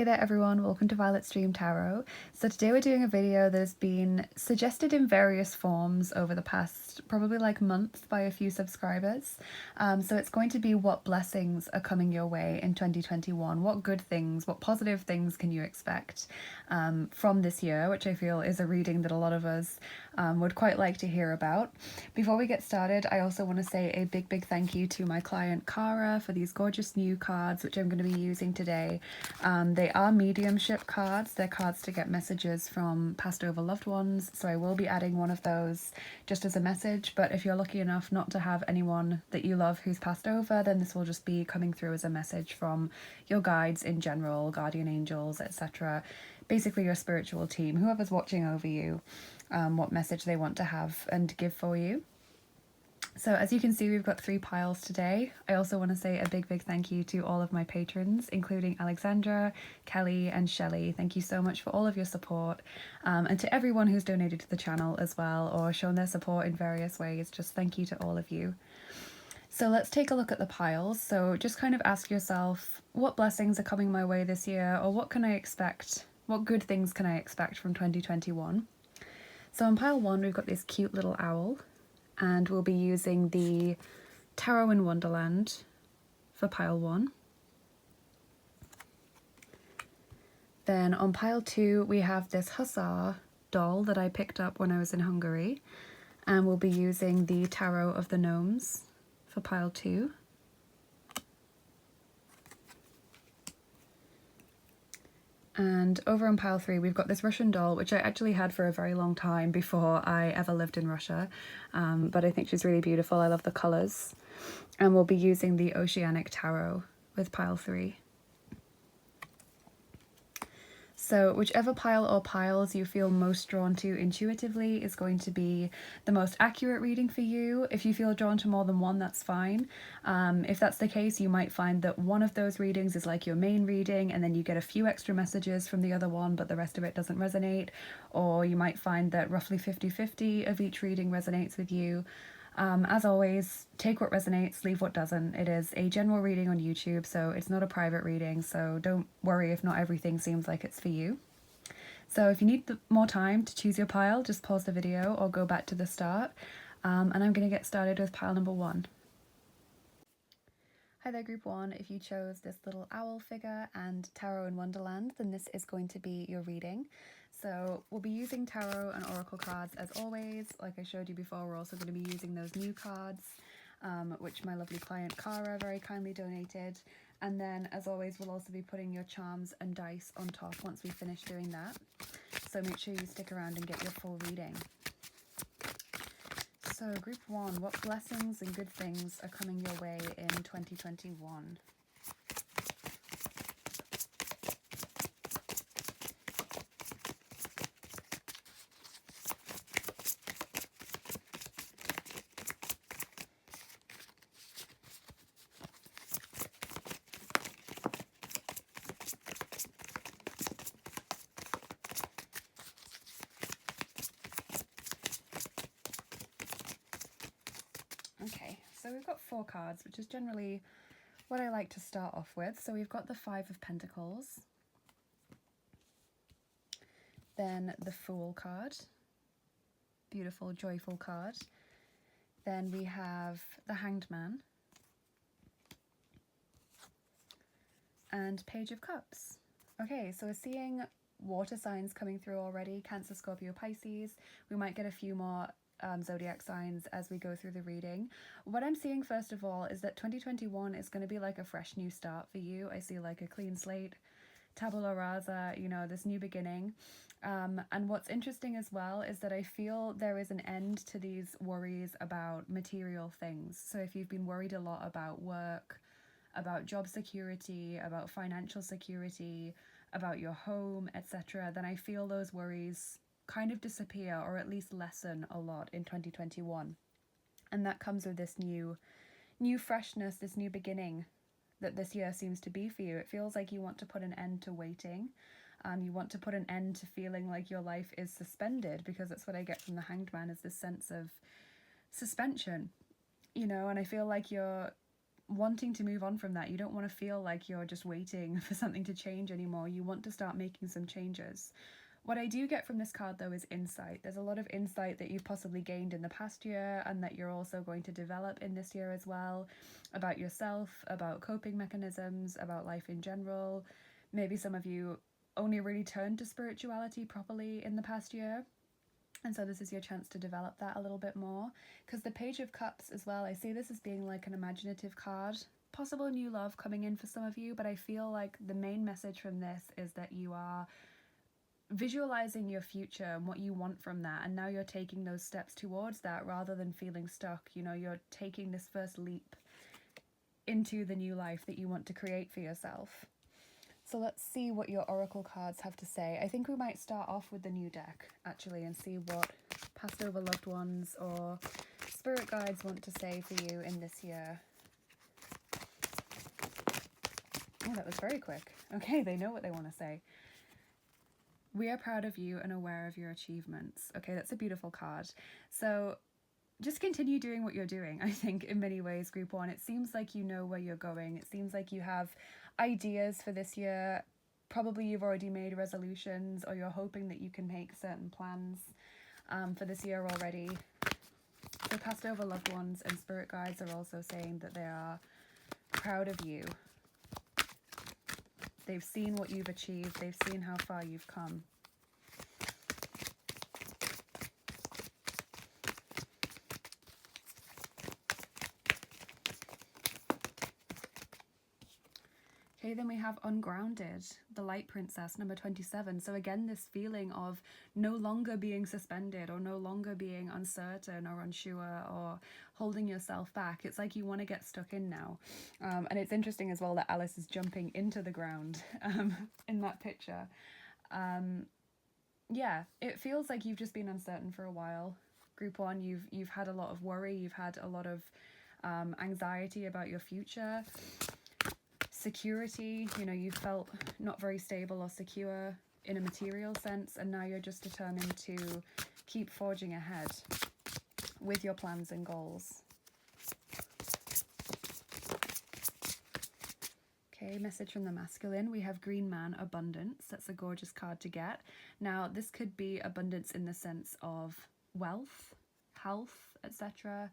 Hey there everyone, welcome to Violet's Dream Tarot. So today we're doing a video that's been suggested in various forms over the past probably like month by a few subscribers. So it's going to be what blessings are coming your way in 2021, what good things, what positive things can you expect from this year, which I feel is a reading that a lot of us would quite like to hear about. Before we get started, I also want to say a big thank you to my client Cara for these gorgeous new cards which I'm going to be using today. They are mediumship cards. They're cards to get messages from passed over loved ones, so I will be adding one of those just as a message. But if you're lucky enough not to have anyone that you love who's passed over, then this will just be coming through as a message from your guides in general, guardian angels, etc. Basically your spiritual team, whoever's watching over you, what message they want to have and give for you. So as you can see, we've got 3 piles today. I also want to say a big thank you to all of my patrons, including Alexandra, Kelly and Shelley. Thank you so much for all of your support, and to everyone who's donated to the channel as well or shown their support in various ways. Just thank you to all of you. So let's take a look at the piles. So just kind of ask yourself, what blessings are coming my way this year, or what can I expect? What good things can I expect from 2021? So on pile 1, we've got this cute little owl. And we'll be using the Tarot in Wonderland for pile 1. Then on pile 2 we have this Hussar doll that I picked up when I was in Hungary, and we'll be using the Tarot of the Gnomes for pile 2. And over on pile 3 we've got this Russian doll, which I actually had for a very long time before I ever lived in Russia, but I think she's really beautiful. I love the colours. And we'll be using the Oceanic Tarot with pile 3. So whichever pile or piles you feel most drawn to intuitively is going to be the most accurate reading for you. If you feel drawn to more than one, that's fine. If that's the case, you might find that one of those readings is like your main reading and then you get a few extra messages from the other one, but the rest of it doesn't resonate. Or you might find that roughly 50-50 of each reading resonates with you. As always, take what resonates, leave what doesn't. It is a general reading on YouTube, so it's not a private reading, so don't worry if not everything seems like it's for you. So if you need more time to choose your pile, just pause the video or go back to the start. And I'm going to get started with pile number 1. Hi there, group 1. If you chose this little owl figure and Tarot in Wonderland, then this is going to be your reading. So we'll be using tarot and oracle cards as always. Like I showed you before, we're also going to be using those new cards, which my lovely client Cara very kindly donated. And then, as always, we'll also be putting your charms and dice on top once we finish doing that. So make sure you stick around and get your full reading. So group 1, what blessings and good things are coming your way in 2021? Okay, so we've got 4 cards, which is generally what I like to start off with. So we've got the 5 of Pentacles, then the Fool card, beautiful, joyful card. Then we have the Hanged Man, and Page of Cups. Okay, so we're seeing water signs coming through already, Cancer, Scorpio, Pisces. We might get a few more zodiac signs as we go through the reading. What I'm seeing first of all is that 2021 is going to be like a fresh new start for you. I see like a clean slate, tabula rasa, you know, this new beginning. And what's interesting as well is that I feel there is an end to these worries about material things. So if you've been worried a lot about work, about job security, about financial security, about your home, etc., then I feel those worries kind of disappear or at least lessen a lot in 2021. And that comes with this new freshness, this new beginning that this year seems to be for you. It feels like you want to put an end to waiting. You want to put an end to feeling like your life is suspended, because that's what I get from the Hanged Man, is this sense of suspension, you know. And I feel like you're wanting to move on from that. You don't want to feel like you're just waiting for something to change anymore. You want to start making some changes. What I do get from this card, though, is insight. There's a lot of insight that you've possibly gained in the past year and that you're also going to develop in this year as well, about yourself, about coping mechanisms, about life in general. Maybe some of you only really turned to spirituality properly in the past year. And so this is your chance to develop that a little bit more. Because the Page of Cups as well, I see this as being like an imaginative card. Possible new love coming in for some of you, but I feel like the main message from this is that you are visualizing your future and what you want from that, and now you're taking those steps towards that rather than feeling stuck. You know, you're taking this first leap into the new life that you want to create for yourself. So let's see what your oracle cards have to say. I think we might start off with the new deck actually and see what past over loved ones or spirit guides want to say for you in this year. Oh, that was very quick. Okay, they know what they want to say. We are proud of you and aware of your achievements. Okay, that's a beautiful card. So just continue doing what you're doing, I think, in many ways, Group 1. It seems like you know where you're going. It seems like you have ideas for this year. Probably you've already made resolutions, or you're hoping that you can make certain plans for this year already. So past over loved ones and spirit guides are also saying that they are proud of you. They've seen what you've achieved. They've seen how far you've come. Okay, then we have Ungrounded, the Light Princess, number 27. So again, this feeling of no longer being suspended or no longer being uncertain or unsure or holding yourself back. It's like you want to get stuck in now. And it's interesting as well that Alice is jumping into the ground in that picture. Yeah, it feels like you've just been uncertain for a while. Group 1, you've had a lot of worry. You've had a lot of anxiety about your future. Security, you know, you felt not very stable or secure in a material sense, and now you're just determined to keep forging ahead with your plans and goals. Okay, message from the masculine. We have Green Man, Abundance. That's a gorgeous card to get. Now, this could be abundance in the sense of wealth, health, etc.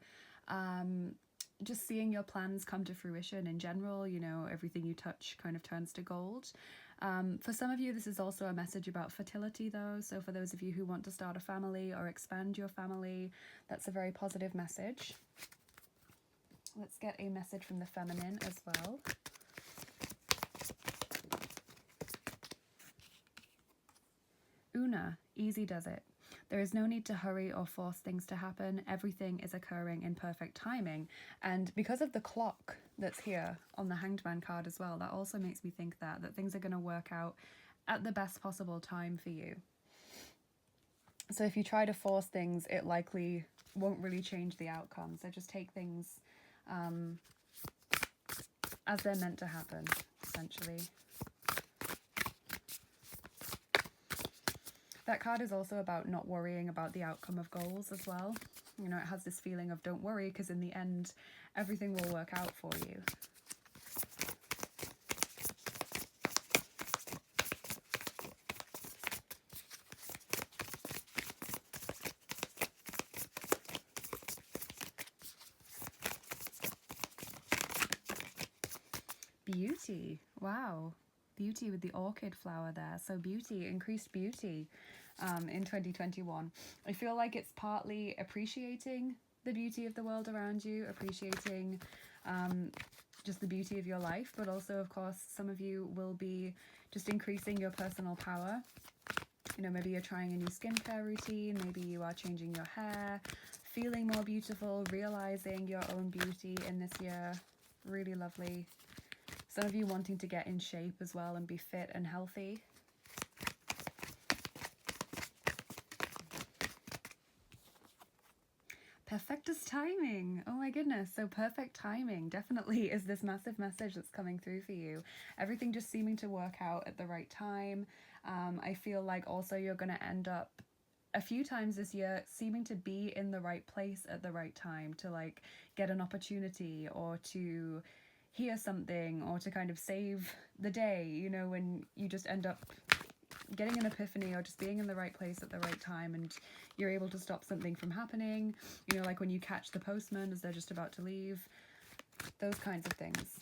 Just seeing your plans come to fruition in general. You know, everything you touch kind of turns to gold. For some of you, this is also a message about fertility, though. So for those of you who want to start a family or expand your family, that's a very positive message. Let's get a message from the feminine as well. Una, easy does it. There is no need to hurry or force things to happen. Everything is occurring in perfect timing. And because of the clock that's here on the Hanged Man card as well, that also makes me think that things are going to work out at the best possible time for you. So if you try to force things, it likely won't really change the outcome. So just take things as they're meant to happen, essentially. That card is also about not worrying about the outcome of goals as well. You know, it has this feeling of don't worry, because in the end, everything will work out for you. Beauty. Wow. Beauty with the orchid flower there. So beauty, increased beauty in 2021. I feel like it's partly appreciating the beauty of the world around you, appreciating just the beauty of your life, but also, of course, some of you will be just increasing your personal power. You know, maybe you're trying a new skincare routine, maybe you are changing your hair, feeling more beautiful, realizing your own beauty in this year. Really lovely. Some of you wanting to get in shape as well and be fit and healthy. Perfectest timing. Oh my goodness. So perfect timing definitely is this massive message that's coming through for you. Everything just seeming to work out at the right time. I feel like also you're going to end up a few times this year seeming to be in the right place at the right time to like get an opportunity or to hear something or to kind of save the day, you know, when you just end up getting an epiphany or just being in the right place at the right time and you're able to stop something from happening, you know, like when you catch the postman as they're just about to leave, those kinds of things.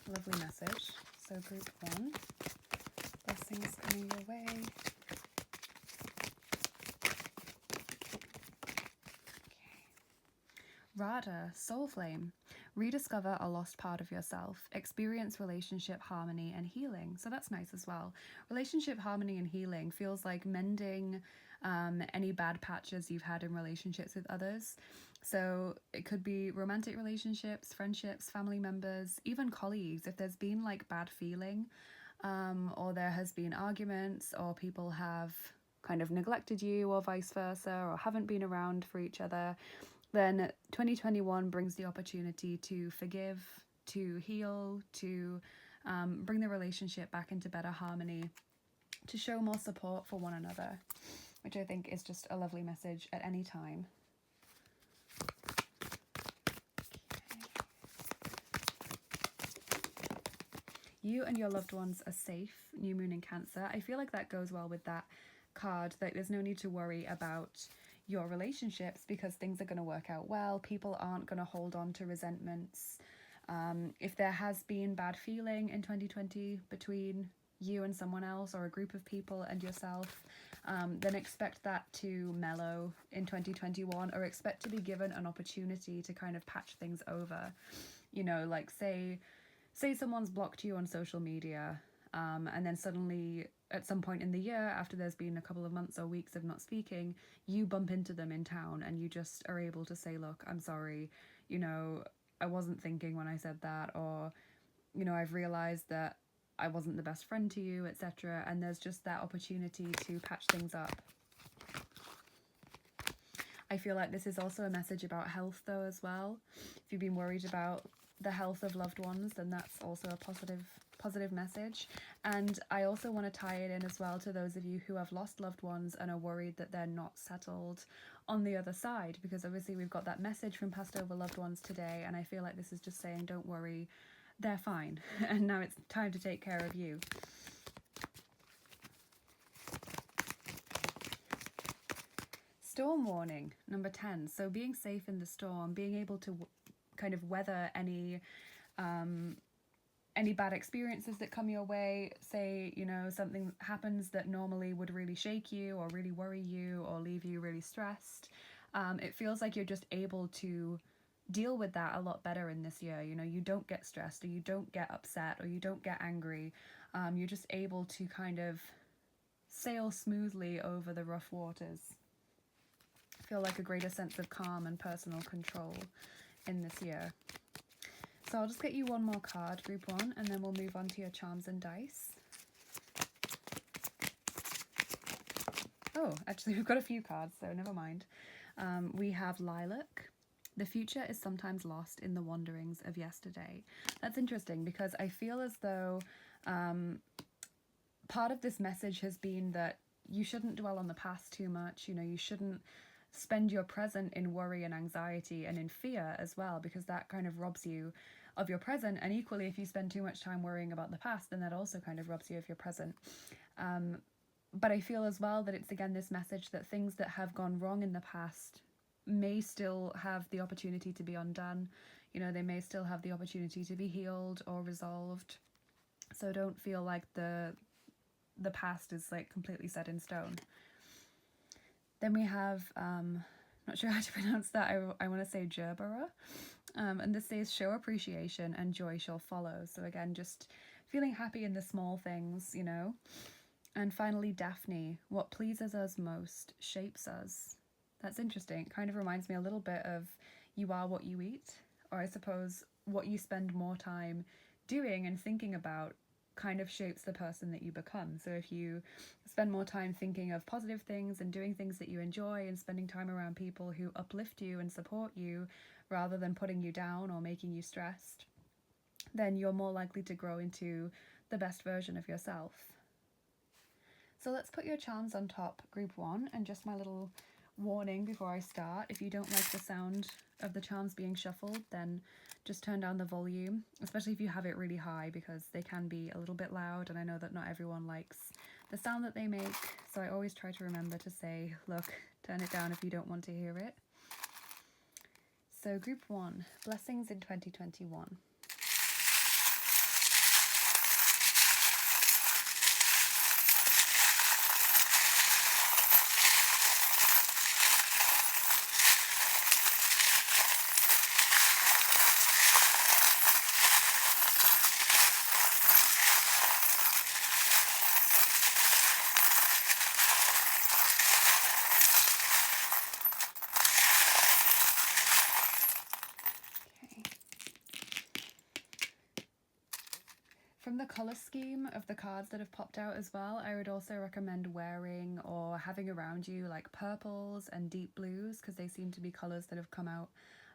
Lovely message. So group 1, blessings coming your way. Radha, Soul Flame. Rediscover a lost part of yourself. Experience relationship harmony and healing. So that's nice as well. Relationship harmony and healing feels like mending any bad patches you've had in relationships with others. So it could be romantic relationships, friendships, family members, even colleagues. If there's been like bad feeling, or there has been arguments, or people have kind of neglected you or vice versa, or haven't been around for each other, then 2021 brings the opportunity to forgive, to heal, to bring the relationship back into better harmony, to show more support for one another, which I think is just a lovely message at any time. You and your loved ones are safe, new moon in Cancer. I feel like that goes well with that card, that there's no need to worry about your relationships because things are going to work out well. People aren't going to hold on to resentments. If there has been bad feeling in 2020 between you and someone else or a group of people and yourself, then expect that to mellow in 2021, or expect to be given an opportunity to kind of patch things over. You know, like say someone's blocked you on social media, and then suddenly at some point in the year, after there's been a couple of months or weeks of not speaking, you bump into them in town and you just are able to say, look, I'm sorry, you know, I wasn't thinking when I said that, or, you know, I've realized that I wasn't the best friend to you, etc. And there's just that opportunity to patch things up. I feel like this is also a message about health though as well. If you've been worried about the health of loved ones, then that's also a positive message. And I also want to tie it in as well to those of you who have lost loved ones and are worried that they're not settled on the other side, because obviously we've got that message from passed over loved ones today, and I feel like this is just saying, don't worry, they're fine, and now it's time to take care of you. Storm warning, number 10. So being safe in the storm, being able to kind of weather any bad experiences that come your way. Say, you know, something happens that normally would really shake you or really worry you or leave you really stressed. It feels like you're just able to deal with that a lot better in this year. You know, you don't get stressed, or you don't get upset, or you don't get angry. You're just able to kind of sail smoothly over the rough waters. I feel like a greater sense of calm and personal control in this year. So I'll just get you one more card, group 1, and then we'll move on to your charms and dice. Oh, actually we've got a few cards, so never mind. We have Lilac. The future is sometimes lost in the wanderings of yesterday. That's interesting because I feel as though part of this message has been that you shouldn't dwell on the past too much. You know, you shouldn't spend your present in worry and anxiety and in fear as well, because that kind of robs you of your present. And equally, if you spend too much time worrying about the past, then that also kind of robs you of your present. But I feel as well that it's again this message that things that have gone wrong in the past may still have the opportunity to be undone. You know, they may still have the opportunity to be healed or resolved. So don't feel like the past is like completely set in stone. Then we have, not sure how to pronounce that, I want to say Gerbera. And this says, show appreciation and joy shall follow. So again, just feeling happy in the small things, you know. And finally, Daphne, what pleases us most shapes us. That's interesting. It kind of reminds me a little bit of you are what you eat, or I suppose what you spend more time doing and thinking about kind of shapes the person that you become. So if you spend more time thinking of positive things and doing things that you enjoy and spending time around people who uplift you and support you rather than putting you down or making you stressed, then you're more likely to grow into the best version of yourself. So let's put your charms on top, group 1, and just my little warning before I start. If you don't like the sound of the charms being shuffled, then just turn down the volume, especially if you have it really high, because they can be a little bit loud, and I know that not everyone likes the sound that they make, so I always try to remember to say, look, turn it down if you don't want to hear it. So group 1, blessings in 2021. From the colour scheme of the cards that have popped out as well, I would also recommend wearing or having around you like purples and deep blues, because they seem to be colours that have come out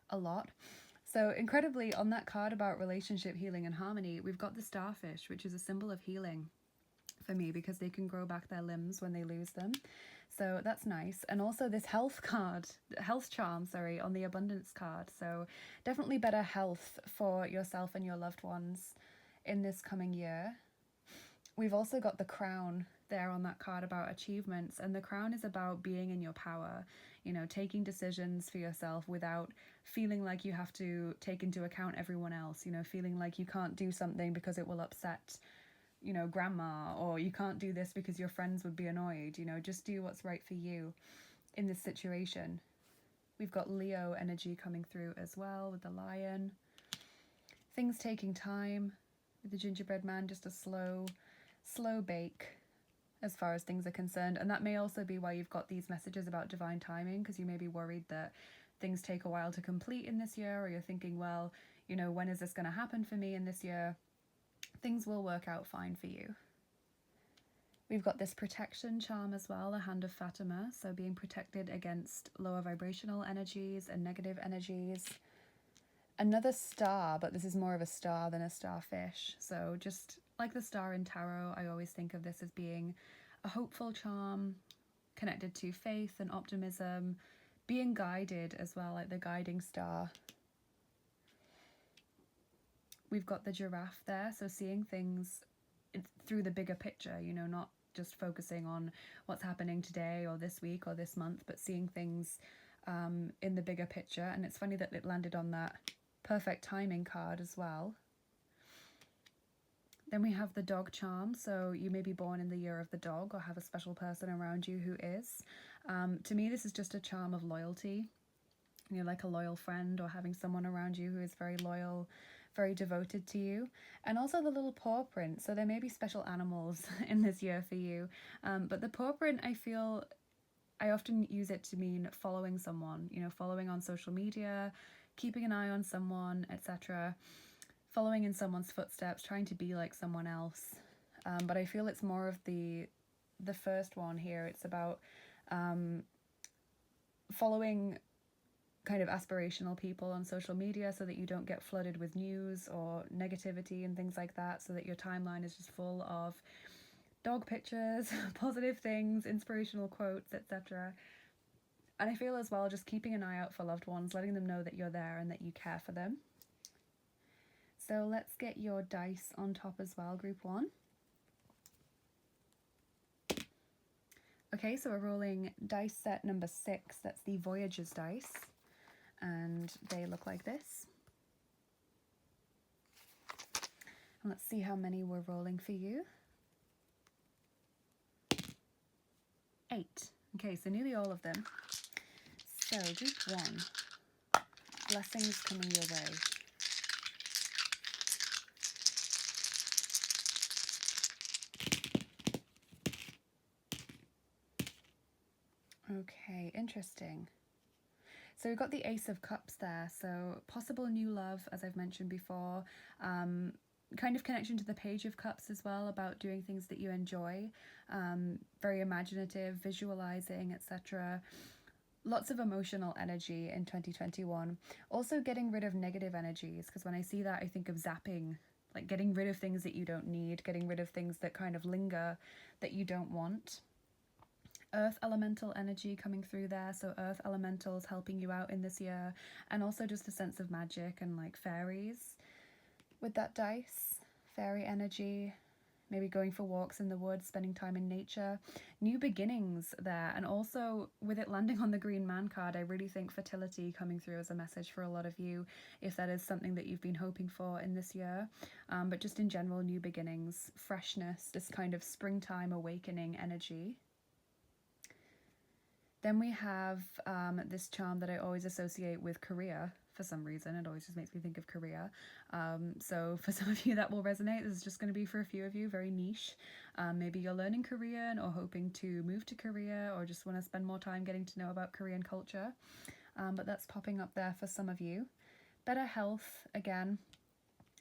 a lot. So incredibly, on that card about relationship, healing and harmony, we've got the starfish, which is a symbol of healing for me, because they can grow back their limbs when they lose them. So that's nice. And also this health charm, on the abundance card. So definitely better health for yourself and your loved ones in this coming year. We've also got the crown there on that card about achievements, and the crown is about being in your power, you know, taking decisions for yourself without feeling like you have to take into account everyone else, you know, feeling like you can't do something because it will upset, you know, grandma, or you can't do this because your friends would be annoyed. You know, just do what's right for you in this situation. We've got Leo energy coming through as well with the lion. Things taking time with the gingerbread man, just a slow bake as far as things are concerned. And that may also be why you've got these messages about divine timing, because you may be worried that things take a while to complete in this year, or you're thinking, well, you know, when is this going to happen for me in this year? Things will work out fine for you. We've got this protection charm as well, the Hand of Fatima, so being protected against lower vibrational energies and negative energies. Another star, but this is more of a star than a starfish. So just like the star in tarot, I always think of this as being a hopeful charm connected to faith and optimism, being guided as well, like the guiding star. We've got the giraffe there, so seeing things through the bigger picture, you know, not just focusing on what's happening today or this week or this month, but seeing things in the bigger picture. And it's funny that it landed on that perfect timing card as well. Then we have the dog charm, so you may be born in the year of the dog or have a special person around you who is. To me, this is just a charm of loyalty. You're like a loyal friend, or having someone around you who is very loyal, very devoted to you. And also the little paw print, so there may be special animals in this year for you. But the paw print, I feel, I often use it to mean following someone, you know, following on social media, keeping an eye on someone, etc. Following in someone's footsteps, trying to be like someone else. But I feel it's more of the first one here. It's about following kind of aspirational people on social media, so that you don't get flooded with news or negativity and things like that, so that your timeline is just full of dog pictures, positive things, inspirational quotes, etc. And I feel as well, just keeping an eye out for loved ones, letting them know that you're there and that you care for them. So let's get your dice on top as well, group 1. Okay, so we're rolling dice set number 6. That's the Voyager's dice. And they look like this. And let's see how many we're rolling for you. 8. Okay, so nearly all of them. So, group 1. Blessings coming your way. Okay, interesting. So we've got the Ace of Cups there, so possible new love, as I've mentioned before, kind of connection to the Page of Cups as well, about doing things that you enjoy, very imaginative, visualizing, etc. Lots of emotional energy in 2021. Also getting rid of negative energies, because when I see that, I think of zapping, like getting rid of things that you don't need, getting rid of things that kind of linger that you don't want. Earth elemental energy coming through there, so earth elementals helping you out in this year, and also just a sense of magic and like fairies with that dice. Fairy energy, maybe going for walks in the woods, spending time in nature, new beginnings there. And also with it landing on the Green Man card, I really think fertility coming through as a message for a lot of you, if that is something that you've been hoping for in this year. But just in general, new beginnings, freshness, this kind of springtime awakening energy. Then we have this charm that I always associate with Korea. For some reason, it always just makes me think of Korea. So for some of you that will resonate. This is just going to be for a few of you, very niche. Maybe you're learning Korean or hoping to move to Korea or just want to spend more time getting to know about Korean culture. But that's popping up there for some of you. Better health, again.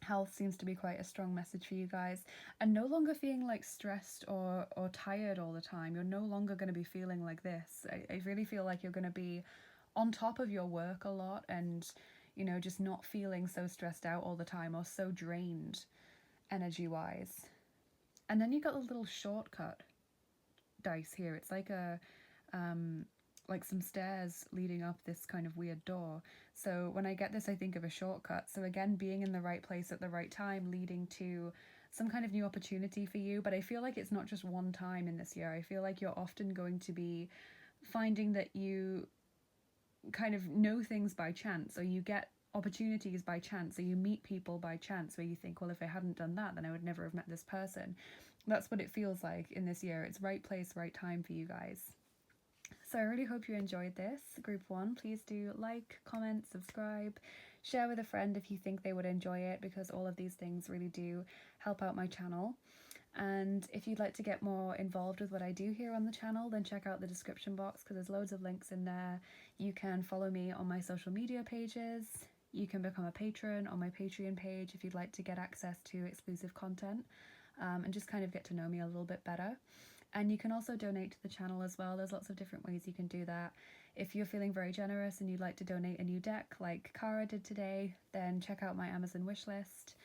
Health seems to be quite a strong message for you guys, and no longer feeling like stressed or tired all the time. You're no longer going to be feeling like this. I really feel like you're going to be on top of your work a lot, and you know, just not feeling so stressed out all the time or so drained energy wise. And then you got a little shortcut dice here. It's like a like some stairs leading up this kind of weird door. So when I get this, I think of a shortcut. So again, being in the right place at the right time, leading to some kind of new opportunity for you. But I feel like it's not just one time in this year. I feel like you're often going to be finding that you kind of know things by chance, or you get opportunities by chance, or you meet people by chance where you think, well, if I hadn't done that, then I would never have met this person. That's what it feels like in this year. It's right place, right time for you guys. So I really hope you enjoyed this, Group 1. Please do like, comment, subscribe, share with a friend if you think they would enjoy it, because all of these things really do help out my channel. And if you'd like to get more involved with what I do here on the channel, then check out the description box, because there's loads of links in there. You can follow me on my social media pages. You can become a patron on my Patreon page if you'd like to get access to exclusive content, and just kind of get to know me a little bit better. And you can also donate to the channel as well. There's lots of different ways you can do that. If you're feeling very generous and you'd like to donate a new deck like Cara did today, then check out my Amazon wishlist.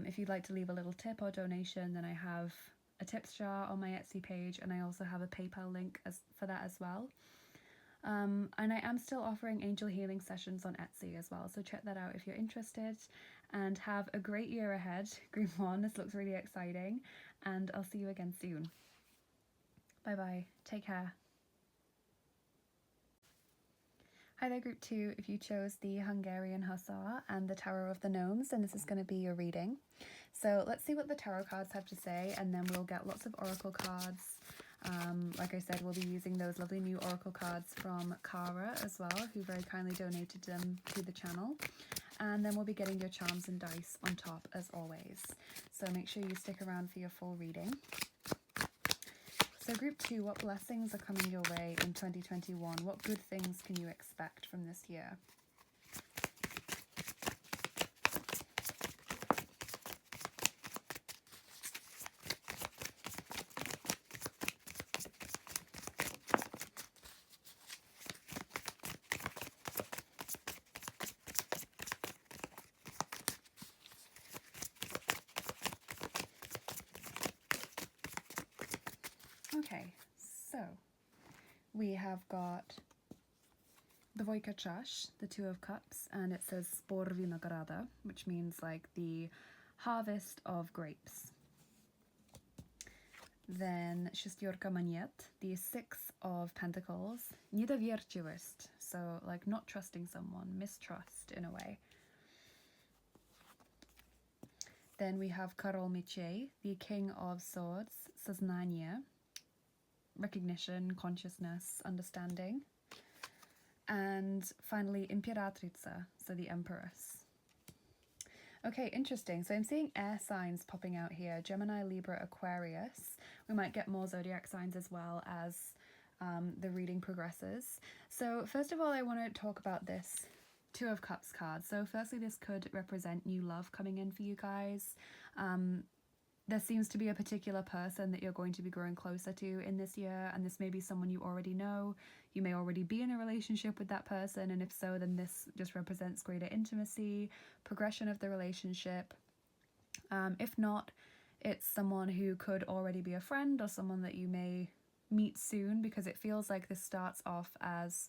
If you'd like to leave a little tip or donation, then I have a tips jar on my Etsy page, and I also have a PayPal link for that as well. And I am still offering angel healing sessions on Etsy as well, so check that out if you're interested. And have a great year ahead, Group 1. This looks really exciting, and I'll see you again soon. Bye bye. Take care. Hi there, Group 2. If you chose the Hungarian Hussar and the Tarot of the Gnomes, then this is going to be your reading. So let's see what the tarot cards have to say, and then we'll get lots of oracle cards. Like I said, we'll be using those lovely new oracle cards from Cara as well, who very kindly donated them to the channel. And then we'll be getting your charms and dice on top as always. So make sure you stick around for your full reading. So Group 2, what blessings are coming your way in 2021? What good things can you expect from this year? Okay, so we have got the Dvojka Čaš, the Two of Cups, and it says Spor vinograda, which means like the harvest of grapes. Then Šestjorka Monet, the Six of Pentacles, Недоверчивость, so like not trusting someone, mistrust in a way. Then we have Korol Mečей, the King of Swords, Сознание, recognition, consciousness, understanding. And finally, Imperatrica, so the Empress. Okay, interesting. So I'm seeing air signs popping out here. Gemini, Libra, Aquarius. We might get more zodiac signs as well as the reading progresses. So first of all, I want to talk about this Two of Cups card. So firstly, this could represent new love coming in for you guys. There seems to be a particular person that you're going to be growing closer to in this year, and this may be someone you already know. You may already be in a relationship with that person, and if so, then this just represents greater intimacy, progression of the relationship. If not, it's someone who could already be a friend or someone that you may meet soon, because it feels like this starts off as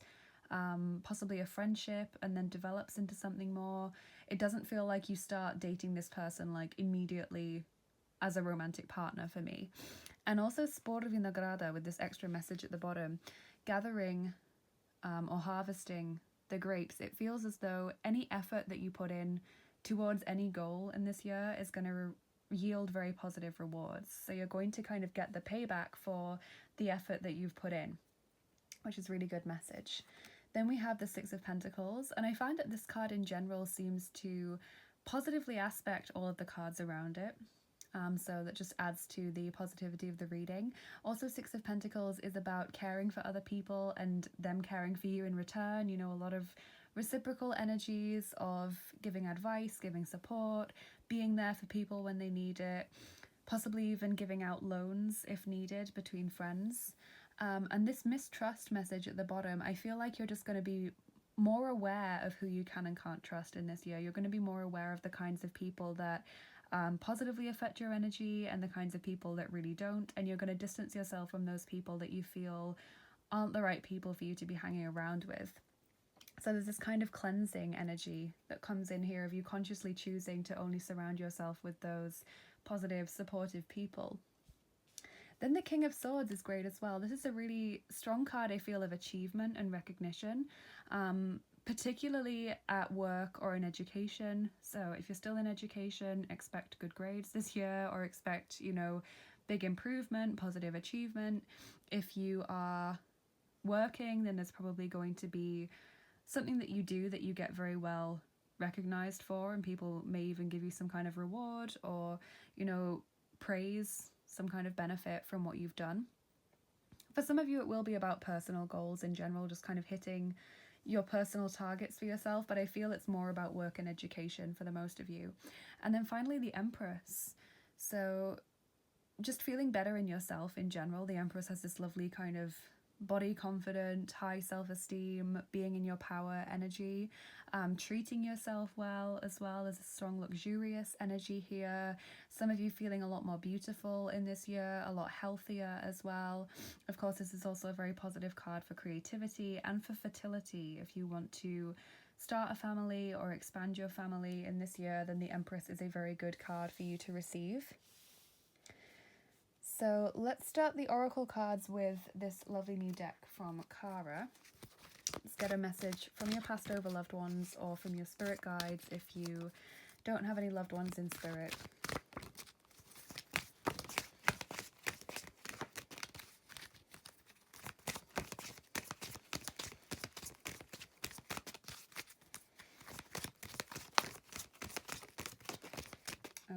possibly a friendship and then develops into something more. It doesn't feel like you start dating this person like immediately as a romantic partner for me. And also Spore Vinagrada with this extra message at the bottom, gathering or harvesting the grapes. It feels as though any effort that you put in towards any goal in this year is going to yield very positive rewards. So you're going to kind of get the payback for the effort that you've put in, which is a really good message. Then we have the Six of Pentacles, and I find that this card in general seems to positively aspect all of the cards around it. So that just adds to the positivity of the reading. Also, Six of Pentacles is about caring for other people and them caring for you in return. You know, a lot of reciprocal energies of giving advice, giving support, being there for people when they need it, possibly even giving out loans if needed between friends. And this mistrust message at the bottom, I feel like you're just going to be more aware of who you can and can't trust in this year. You're going to be more aware of the kinds of people that positively affect your energy and the kinds of people that really don't, and you're going to distance yourself from those people that you feel aren't the right people for you to be hanging around with. So there's this kind of cleansing energy that comes in here of you consciously choosing to only surround yourself with those positive, supportive people. Then the King of Swords is great as well. This is a really strong card, I feel, of achievement and recognition, particularly at work or in education. So if you're still in education, expect good grades this year, or expect, you know, big improvement, positive achievement. If you are working, then there's probably going to be something that you do that you get very well recognized for, and people may even give you some kind of reward or, you know, praise, some kind of benefit from what you've done. For some of you, it will be about personal goals in general, just kind of hitting your personal targets for yourself, but I feel it's more about work and education for the most of you. And then finally, the Empress. So just feeling better in yourself in general. The Empress has this lovely kind of body confident, high self-esteem, being in your power energy, treating yourself well as well. As a strong luxurious energy here. Some of you feeling a lot more beautiful in this year, a lot healthier as well. Of course, this is also a very positive card for creativity and for fertility. If you want to start a family or expand your family in this year, then the Empress is a very good card for you to receive. So let's start the oracle cards with this lovely new deck from Kara. Let's get a message from your past over loved ones or from your spirit guides if you don't have any loved ones in spirit.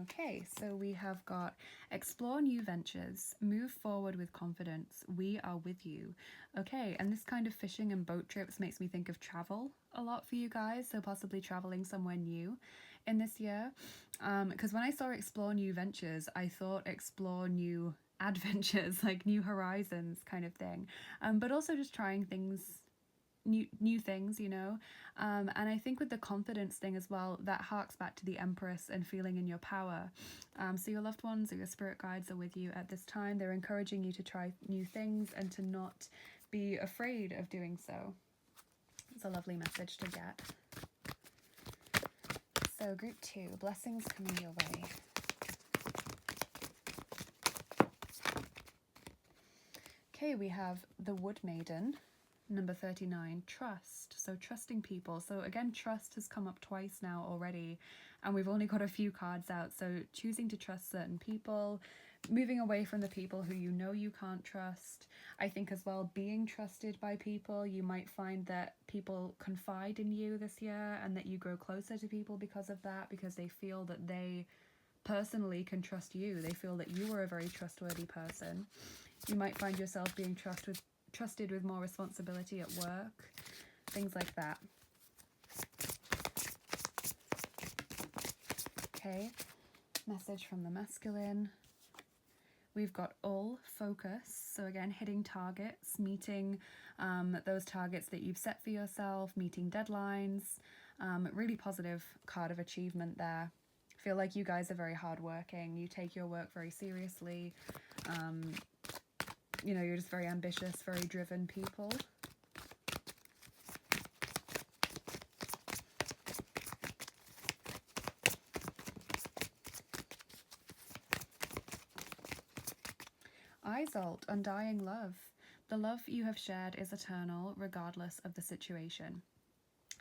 Okay, so we have got explore new ventures, move forward with confidence, we are with you. Okay, and this kind of fishing and boat trips makes me think of travel a lot for you guys, so possibly traveling somewhere new in this year. Because when I saw explore new ventures, I thought explore new adventures, like new horizons kind of thing. But also just trying things, new things, you know. And I think with the confidence thing as well, that harks back to the Empress and feeling in your power. So your loved ones or your spirit guides are with you at this time. They're encouraging you to try new things and to not be afraid of doing so. It's a lovely message to get. So group 2, blessings coming your way. Okay, we have the Wood Maiden. Number 39, trust. So trusting people. So again, trust has come up twice now already, and we've only got a few cards out. So choosing to trust certain people, moving away from the people who you know you can't trust. I think as well, being trusted by people. You might find that people confide in you this year and that you grow closer to people because of that, because they feel that they personally can trust you. They feel that you are a very trustworthy person. You might find yourself being trusted with more responsibility at work, things like that. Okay, message from the masculine. We've got all focus. So again, hitting targets, meeting those targets that you've set for yourself, meeting deadlines. Really positive card of achievement there. I feel like you guys are very hardworking. You take your work very seriously. you know, you're just very ambitious, very driven people. Isolt, undying love. The love you have shared is eternal, regardless of the situation.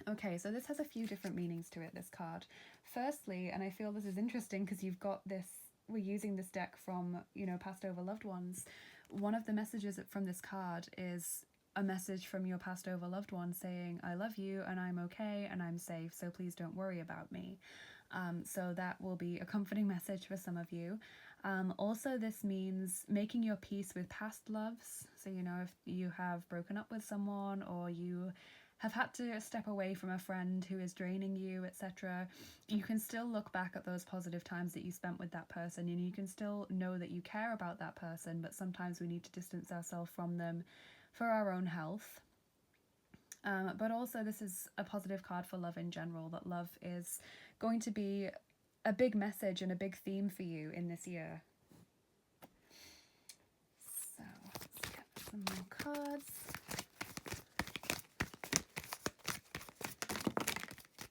Okay, so this has a few different meanings to it, this card. Firstly, and I feel this is interesting because you've got this, we're using this deck from, you know, passed over loved ones. One of the messages from this card is a message from your passed over loved one saying, I love you and I'm okay and I'm safe, so please don't worry about me. So that will be a comforting message for some of you. Also, this means making your peace with past loves. So, you know, if you have broken up with someone or you have had to step away from a friend who is draining you, etc., you can still look back at those positive times that you spent with that person, and you can still know that you care about that person, but sometimes we need to distance ourselves from them for our own health. But also this is a positive card for love in general, that love is going to be a big message and a big theme for you in this year. So let's get some more cards.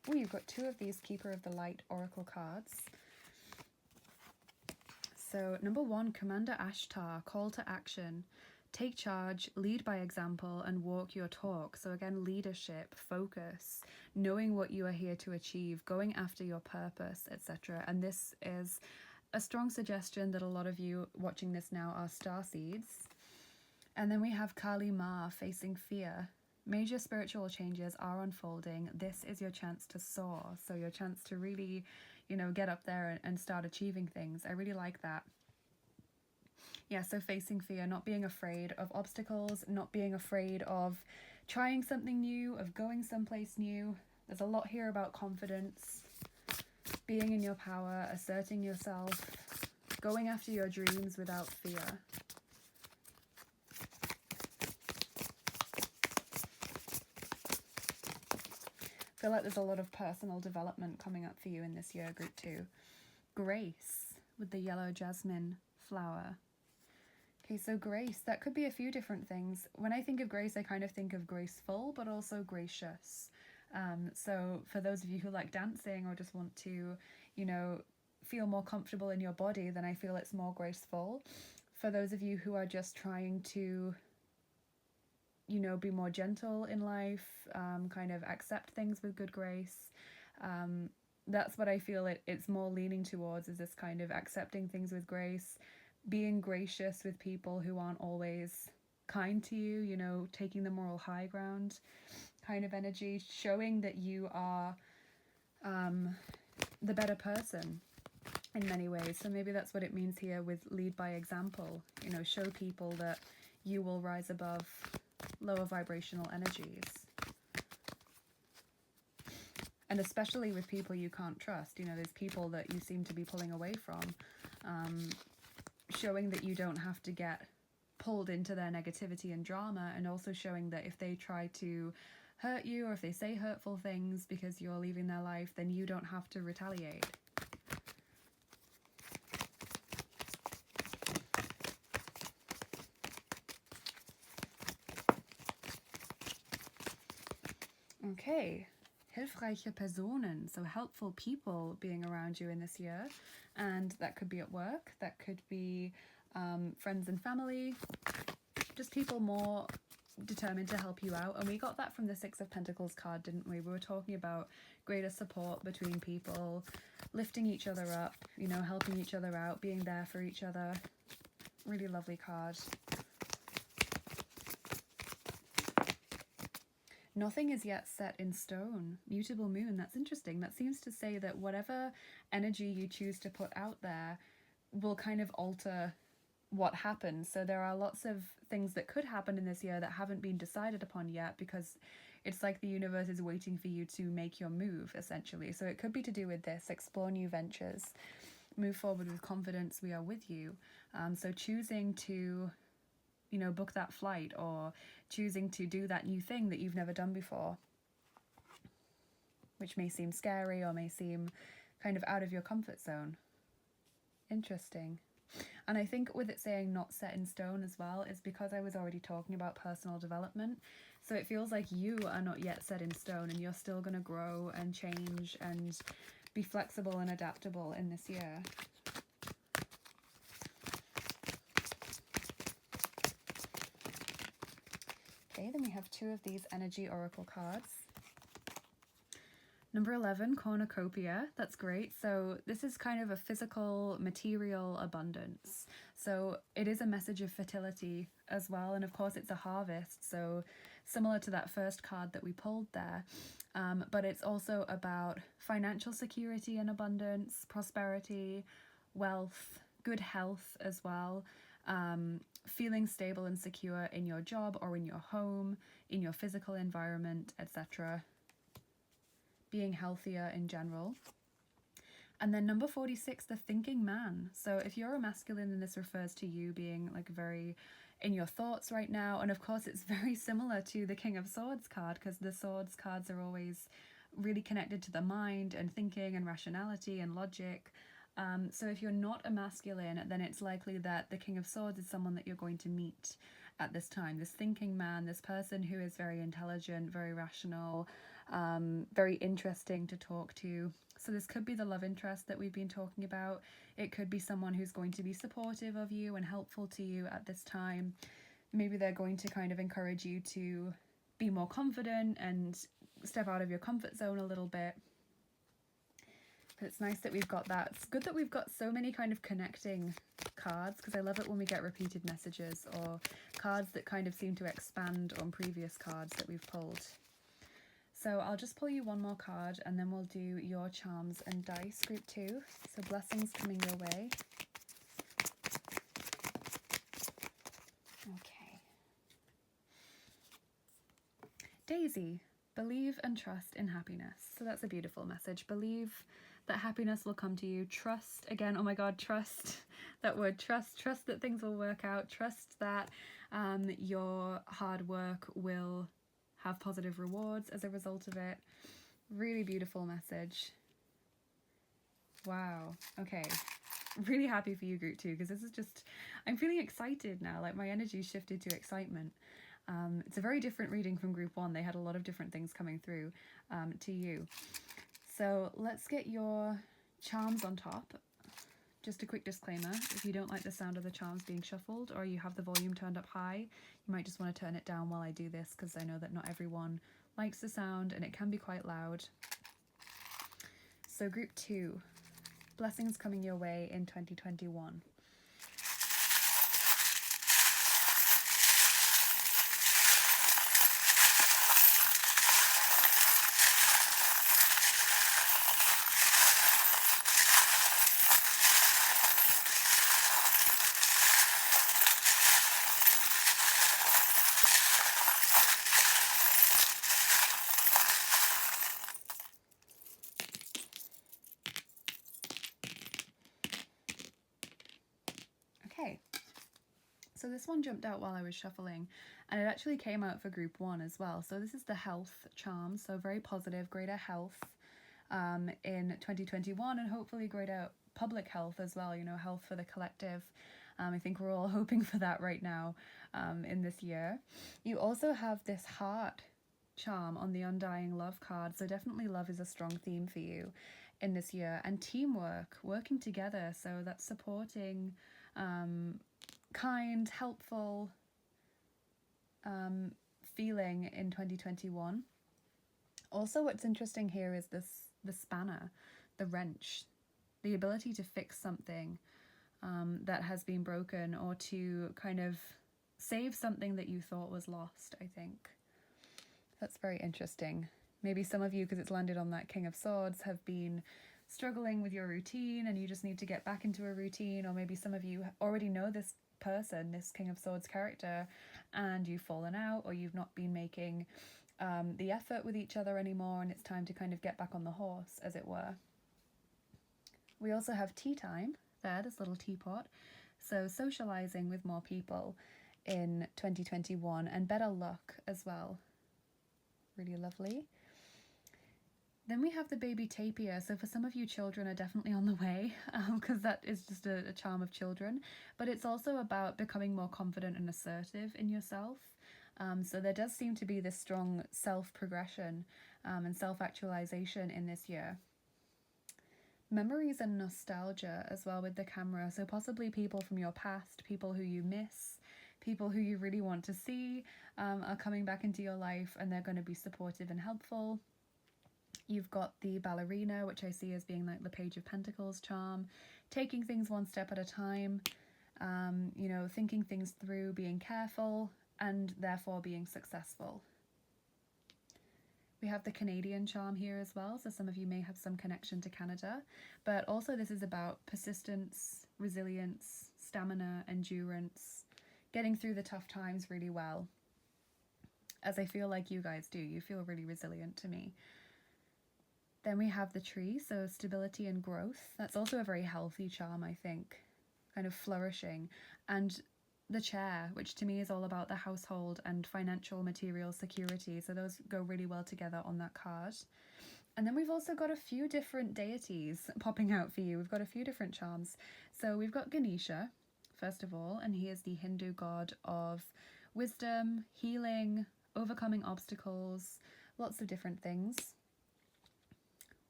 Oh, you've got two of these Keeper of the Light Oracle cards. So number 1, Commander Ashtar, call to action. Take charge, lead by example, and walk your talk. So again, leadership, focus, knowing what you are here to achieve, going after your purpose, etc. And this is a strong suggestion that a lot of you watching this now are starseeds. And then we have Kali Ma, facing fear. Major spiritual changes are unfolding. This is your chance to soar. So your chance to really, you know, get up there and start achieving things. I really like that. Yeah, so facing fear, not being afraid of obstacles, not being afraid of trying something new, of going someplace new. There's a lot here about confidence, being in your power, asserting yourself, going after your dreams without fear. I feel like there's a lot of personal development coming up for you in this year, group 2. Grace, with the yellow jasmine flower. Okay, so grace, that could be a few different things. When I think of grace, I kind of think of graceful, but also gracious. So for those of you who like dancing or just want to, you know, feel more comfortable in your body, then I feel it's more graceful. For those of you who are just trying to, you know, be more gentle in life, kind of accept things with good grace, that's what I feel it's more leaning towards, is this kind of accepting things with grace, being gracious with people who aren't always kind to you, you know, taking the moral high ground kind of energy, showing that you are the better person in many ways. So maybe that's what it means here with lead by example, you know, show people that you will rise above lower vibrational energies. And especially with people you can't trust, you know, there's people that you seem to be pulling away from, showing that you don't have to get pulled into their negativity and drama, and also showing that if they try to hurt you or if they say hurtful things because you're leaving their life, then you don't have to retaliate. Okay, hilfreiche Personen, so helpful people being around you in this year, and that could be at work, that could be friends and family, just people more determined to help you out. And we got that from the Six of Pentacles card, didn't we? We were talking about greater support between people, lifting each other up, you know, helping each other out, being there for each other. Really lovely card. Nothing is yet set in stone. Mutable moon, that's interesting. That seems to say that whatever energy you choose to put out there will kind of alter what happens. So there are lots of things that could happen in this year that haven't been decided upon yet, because it's like the universe is waiting for you to make your move, essentially. So it could be to do with this: explore new ventures, move forward with confidence, we are with you. So choosing to, you know, book that flight, or choosing to do that new thing that you've never done before, which may seem scary or may seem kind of out of your comfort zone. Interesting. And I think with it saying not set in stone as well, is because I was already talking about personal development. So it feels like you are not yet set in stone and you're still going to grow and change and be flexible and adaptable in this year. Okay, then we have 2 of these energy oracle cards. Number 11, cornucopia. That's great. So this is kind of a physical, material abundance. So it is a message of fertility as well. And of course it's a harvest. So similar to that first card that we pulled there. But it's also about financial security and abundance, prosperity, wealth, good health as well. Feeling stable and secure in your job or in your home, in your physical environment, etc. Being healthier in general. And then number 46, the thinking man. So if you're a masculine, then this refers to you being like very in your thoughts right now. And of course it's very similar to the King of Swords card, because the Swords cards are always really connected to the mind and thinking and rationality and logic. So if you're not a masculine, then it's likely that the King of Swords is someone that you're going to meet at this time. This thinking man, this person who is very intelligent, very rational, very interesting to talk to. So this could be the love interest that we've been talking about. It could be someone who's going to be supportive of you and helpful to you at this time. Maybe they're going to kind of encourage you to be more confident and step out of your comfort zone a little bit. But it's nice that we've got that. It's good that we've got so many kind of connecting cards, because I love it when we get repeated messages or cards that kind of seem to expand on previous cards that we've pulled. So I'll just pull you one more card and then we'll do your charms and dice, group 2. So blessings coming your way. Okay. Daisy. Believe and trust in happiness. So that's a beautiful message. Believe that happiness will come to you. Trust, again, oh my God, trust, that word trust. Trust that things will work out. Trust that your hard work will have positive rewards as a result of it. Really beautiful message. Wow. Okay. Really happy for you, group 2, because this is just, I'm feeling excited now. Like my energy's shifted to excitement. It's a very different reading from group 1. They had a lot of different things coming through to you. So let's get your charms on top. Just a quick disclaimer, if you don't like the sound of the charms being shuffled or you have the volume turned up high, you might just want to turn it down while I do this, because I know that not everyone likes the sound and it can be quite loud. So group 2, blessings coming your way in 2021. Okay, so this one jumped out while I was shuffling, and it actually came out for group 1 as well. So this is the health charm, so very positive, greater health in 2021, and hopefully greater public health as well, you know, health for the collective. I think we're all hoping for that right now in this year. You also have this heart charm on the Undying Love card, so definitely love is a strong theme for you in this year, and teamwork, working together, so that's supporting, kind, helpful feeling in 2021. Also, what's interesting here is the spanner, the wrench, the ability to fix something that has been broken, or to kind of save something that you thought was lost, I think. That's very interesting. Maybe some of you, because it's landed on that King of Swords, have been struggling with your routine and you just need to get back into a routine, or maybe some of you already know this person, this King of Swords character, and you've fallen out, or you've not been making the effort with each other anymore, and it's time to kind of get back on the horse, as it were. We also have tea time there, this little teapot, so socializing with more people in 2021, and better luck as well. Really lovely. Then we have the baby tapir. So for some of you, children are definitely on the way, because that is just a charm of children. But it's also about becoming more confident and assertive in yourself. So there does seem to be this strong self-progression and self-actualization in this year. Memories and nostalgia as well with the camera. So possibly people from your past, people who you miss, people who you really want to see are coming back into your life, and they're going to be supportive and helpful. You've got the ballerina, which I see as being like the Page of Pentacles charm, taking things one step at a time, you know, thinking things through, being careful, and therefore being successful. We have the Canadian charm here as well, so some of you may have some connection to Canada, but also this is about persistence, resilience, stamina, endurance, getting through the tough times really well, as I feel like you guys do. You feel really resilient to me. Then we have the tree, so stability and growth. That's also a very healthy charm, I think, kind of flourishing. And the chair, which to me is all about the household and financial material security. So those go really well together on that card. And then we've also got a few different deities popping out for you. We've got a few different charms. So we've got Ganesha, first of all, and he is the Hindu god of wisdom, healing, overcoming obstacles, lots of different things.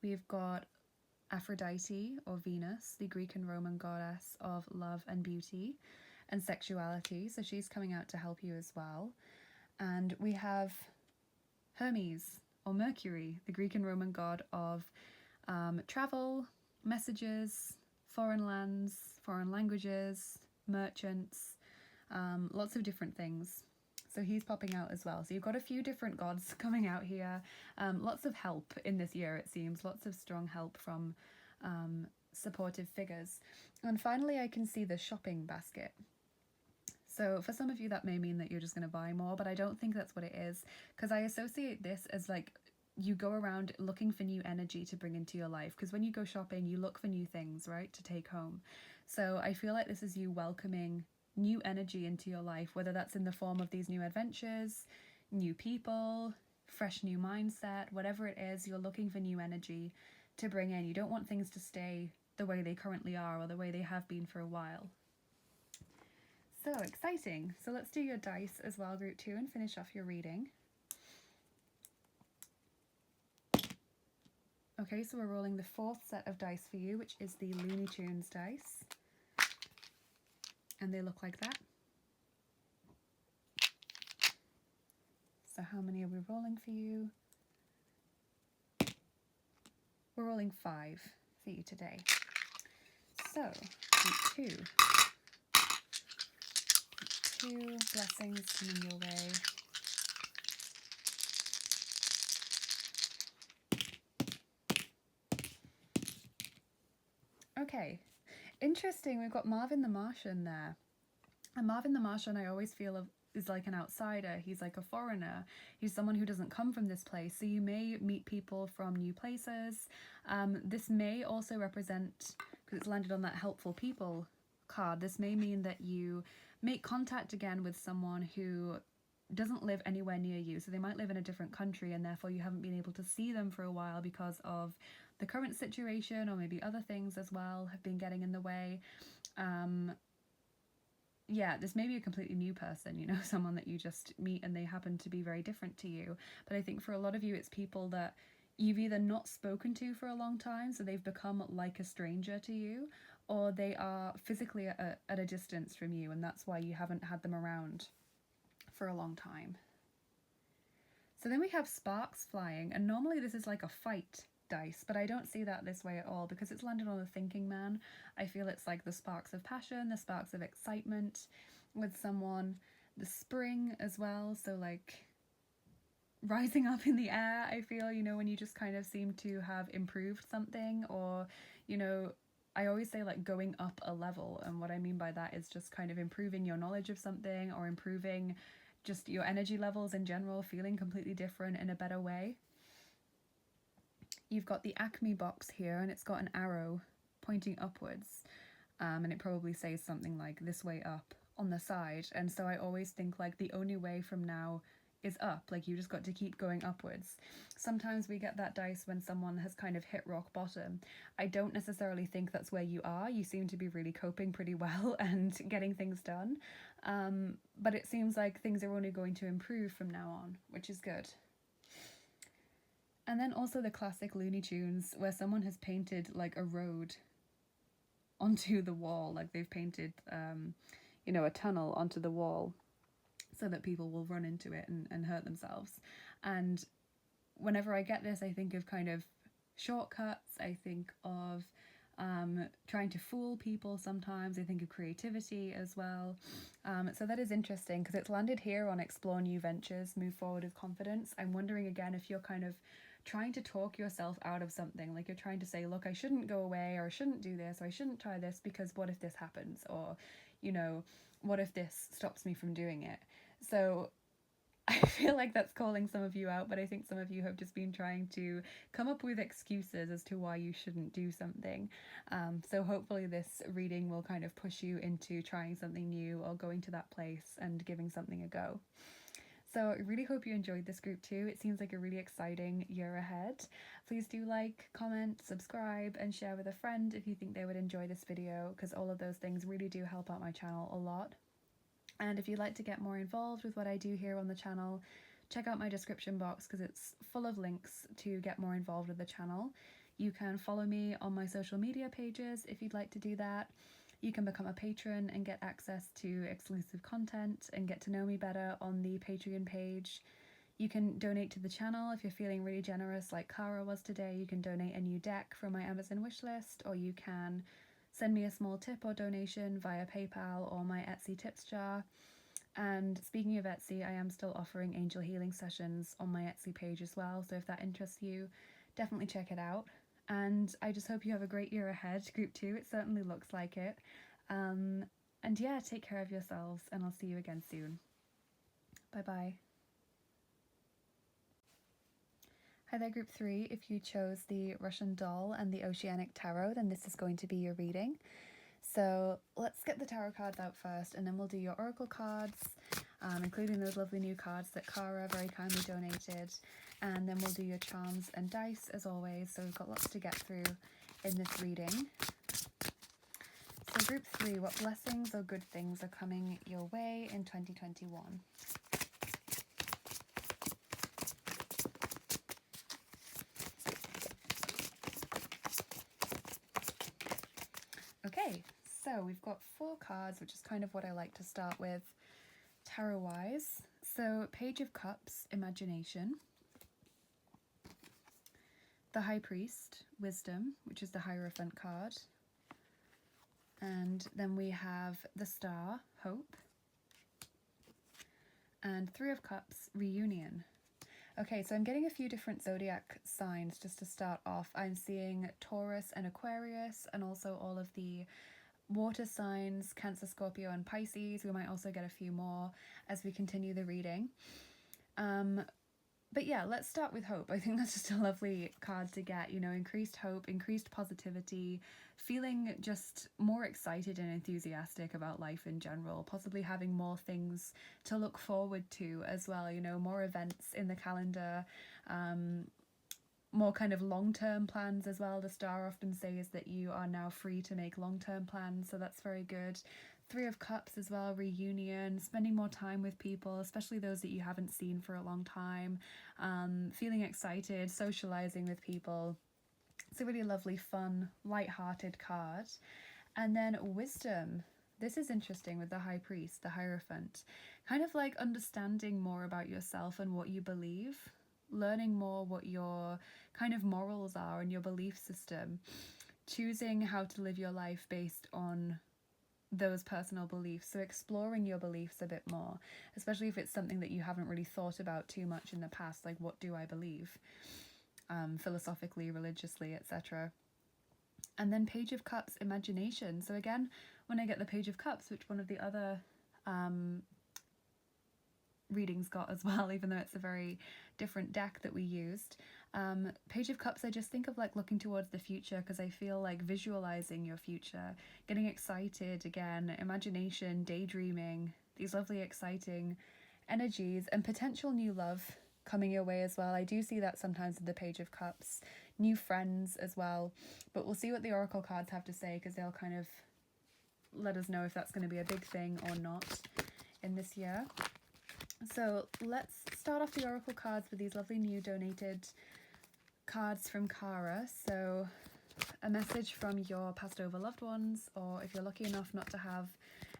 We've got Aphrodite, or Venus, the Greek and Roman goddess of love and beauty and sexuality. So she's coming out to help you as well. And we have Hermes, or Mercury, the Greek and Roman god of travel, messages, foreign lands, foreign languages, merchants, lots of different things. So he's popping out as well. So you've got a few different gods coming out here. Lots of help in this year, it seems. Lots of strong help from supportive figures. And finally, I can see the shopping basket. So for some of you, that may mean that you're just going to buy more, but I don't think that's what it is, because I associate this as like you go around looking for new energy to bring into your life, because when you go shopping, you look for new things, right, to take home. So I feel like this is you welcoming new energy into your life, whether that's in the form of these new adventures, new people, fresh new mindset, whatever it is, you're looking for new energy to bring in. You don't want things to stay the way they currently are or the way they have been for a while. So exciting. So let's do your dice as well, group 2, and finish off your reading. Okay, so we're rolling the 4th set of dice for you, which is the Looney Tunes dice. And they look like that. So how many are we rolling for you? We're rolling 5 for you today. So, group 2. 2 blessings coming your way. Okay, interesting. We've got Marvin the Martian there. And Marvin the Martian, I always feel is like an outsider. He's like a foreigner. He's someone who doesn't come from this place. So you may meet people from new places. This may also represent, because it's landed on that helpful people card, this may mean that you make contact again with someone who doesn't live anywhere near you. So they might live in a different country, and therefore you haven't been able to see them for a while because of the current situation, or maybe other things as well have been getting in the way. Yeah, this may be a completely new person, you know, someone that you just meet and they happen to be very different to you. But I think for a lot of you, it's people that you've either not spoken to for a long time, so they've become like a stranger to you, or they are physically at a distance from you, and that's why you haven't had them around for a long time. So then we have sparks flying, and normally this is like a fight dice, but I don't see that this way at all, because it's landed on a thinking man. I feel it's like the sparks of passion, the sparks of excitement with someone, the spring as well, so like rising up in the air, I feel, you know, when you just kind of seem to have improved something, or, you know, I always say like going up a level, and what I mean by that is just kind of improving your knowledge of something, or improving just your energy levels in general, feeling completely different in a better way. You've got the Acme box here, and it's got an arrow pointing upwards, and it probably says something like this way up on the side. And so I always think like the only way from now is up. Like, you just got to keep going upwards. Sometimes we get that dice when someone has kind of hit rock bottom. I don't necessarily think that's where you are. You seem to be really coping pretty well and getting things done. But it seems like things are only going to improve from now on, which is good. And then also the classic Looney Tunes where someone has painted like a road onto the wall. Like, they've painted, you know, a tunnel onto the wall so that people will run into it and hurt themselves. And whenever I get this, I think of kind of shortcuts. I think of trying to fool people sometimes. I think of creativity as well. So that is interesting because it's landed here on explore new ventures, move forward with confidence. I'm wondering again if you're kind of trying to talk yourself out of something. Like, you're trying to say, look, I shouldn't go away, or I shouldn't do this, or I shouldn't try this because what if this happens? Or, you know, what if this stops me from doing it? So I feel like that's calling some of you out, but I think some of you have just been trying to come up with excuses as to why you shouldn't do something. So hopefully this reading will kind of push you into trying something new or going to that place and giving something a go. So I really hope you enjoyed this group too. It seems like a really exciting year ahead. Please do like, comment, subscribe, and share with a friend if you think they would enjoy this video, because all of those things really do help out my channel a lot. And if you'd like to get more involved with what I do here on the channel, check out my description box because it's full of links to get more involved with the channel. You can follow me on my social media pages if you'd like to do that. You can become a patron and get access to exclusive content and get to know me better on the Patreon page. You can donate to the channel if you're feeling really generous like Cara was today. You can donate a new deck from my Amazon wishlist, or you can send me a small tip or donation via PayPal or my Etsy tips jar. And speaking of Etsy, I am still offering angel healing sessions on my Etsy page as well, so if that interests you, definitely check it out. And I just hope you have a great year ahead, Group 2. It certainly looks like it. And yeah, take care of yourselves, and I'll see you again soon. Bye-bye. Hi there, Group 3. If you chose the Russian Doll and the Oceanic Tarot, then this is going to be your reading. So let's get the tarot cards out first, and then we'll do your oracle cards, including those lovely new cards that Cara very kindly donated. And then we'll do your charms and dice as always, so we've got lots to get through in this reading. So Group 3, what blessings or good things are coming your way in 2021? Okay, so we've got 4 cards, which is kind of what I like to start with tarot-wise. So Page of Cups, Imagination. The High Priest, Wisdom, which is the Hierophant card. And then we have the Star, Hope. And 3 of Cups, Reunion. Okay, so I'm getting a few different zodiac signs just to start off. I'm seeing Taurus and Aquarius, and also all of the water signs, Cancer, Scorpio, and Pisces. We might also get a few more as we continue the reading. But yeah, let's start with hope. I think that's just a lovely card to get, you know, increased hope, increased positivity, feeling just more excited and enthusiastic about life in general, possibly having more things to look forward to as well, you know, more events in the calendar, more kind of long-term plans as well. The Star often says that you are now free to make long-term plans, so that's very good. 3 of Cups as well, reunion, spending more time with people, especially those that you haven't seen for a long time, feeling excited, socializing with people. It's a really lovely, fun, light-hearted card. And then Wisdom. This is interesting with the High Priest, the Hierophant. Kind of like understanding more about yourself and what you believe, learning more what your kind of morals are and your belief system, choosing how to live your life based on those personal beliefs. So exploring your beliefs a bit more, especially if it's something that you haven't really thought about too much in the past, like what do I believe, philosophically, religiously, etc. And then Page of Cups, Imagination. So again, when I get the Page of Cups, which one of the other readings got as well, even though it's a very different deck that we used. Page of Cups, I just think of like looking towards the future, because I feel like visualizing your future, getting excited again, imagination, daydreaming, these lovely exciting energies and potential new love coming your way as well. I do see that sometimes with the Page of Cups, new friends as well, but we'll see what the Oracle cards have to say, because they'll kind of let us know if that's going to be a big thing or not in this year. So let's start off the Oracle cards with these lovely new donated cards from Cara. So a message from your passed over loved ones, or if you're lucky enough not to have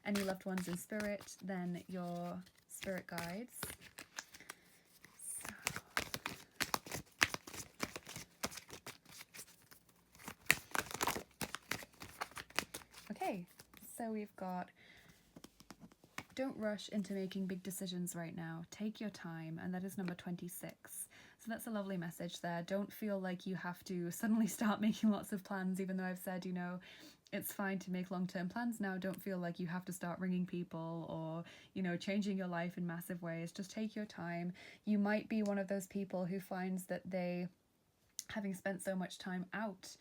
any loved ones in spirit, then your spirit guides. Okay, so we've got, don't rush into making big decisions right now. Take your time, and that is number 26. So that's a lovely message there. Don't feel like you have to suddenly start making lots of plans, even though I've said, you know, it's fine to make long-term plans now. Don't feel like you have to start ringing people or, you know, changing your life in massive ways. Just take your time. You might be one of those people who finds that they, having spent so much time out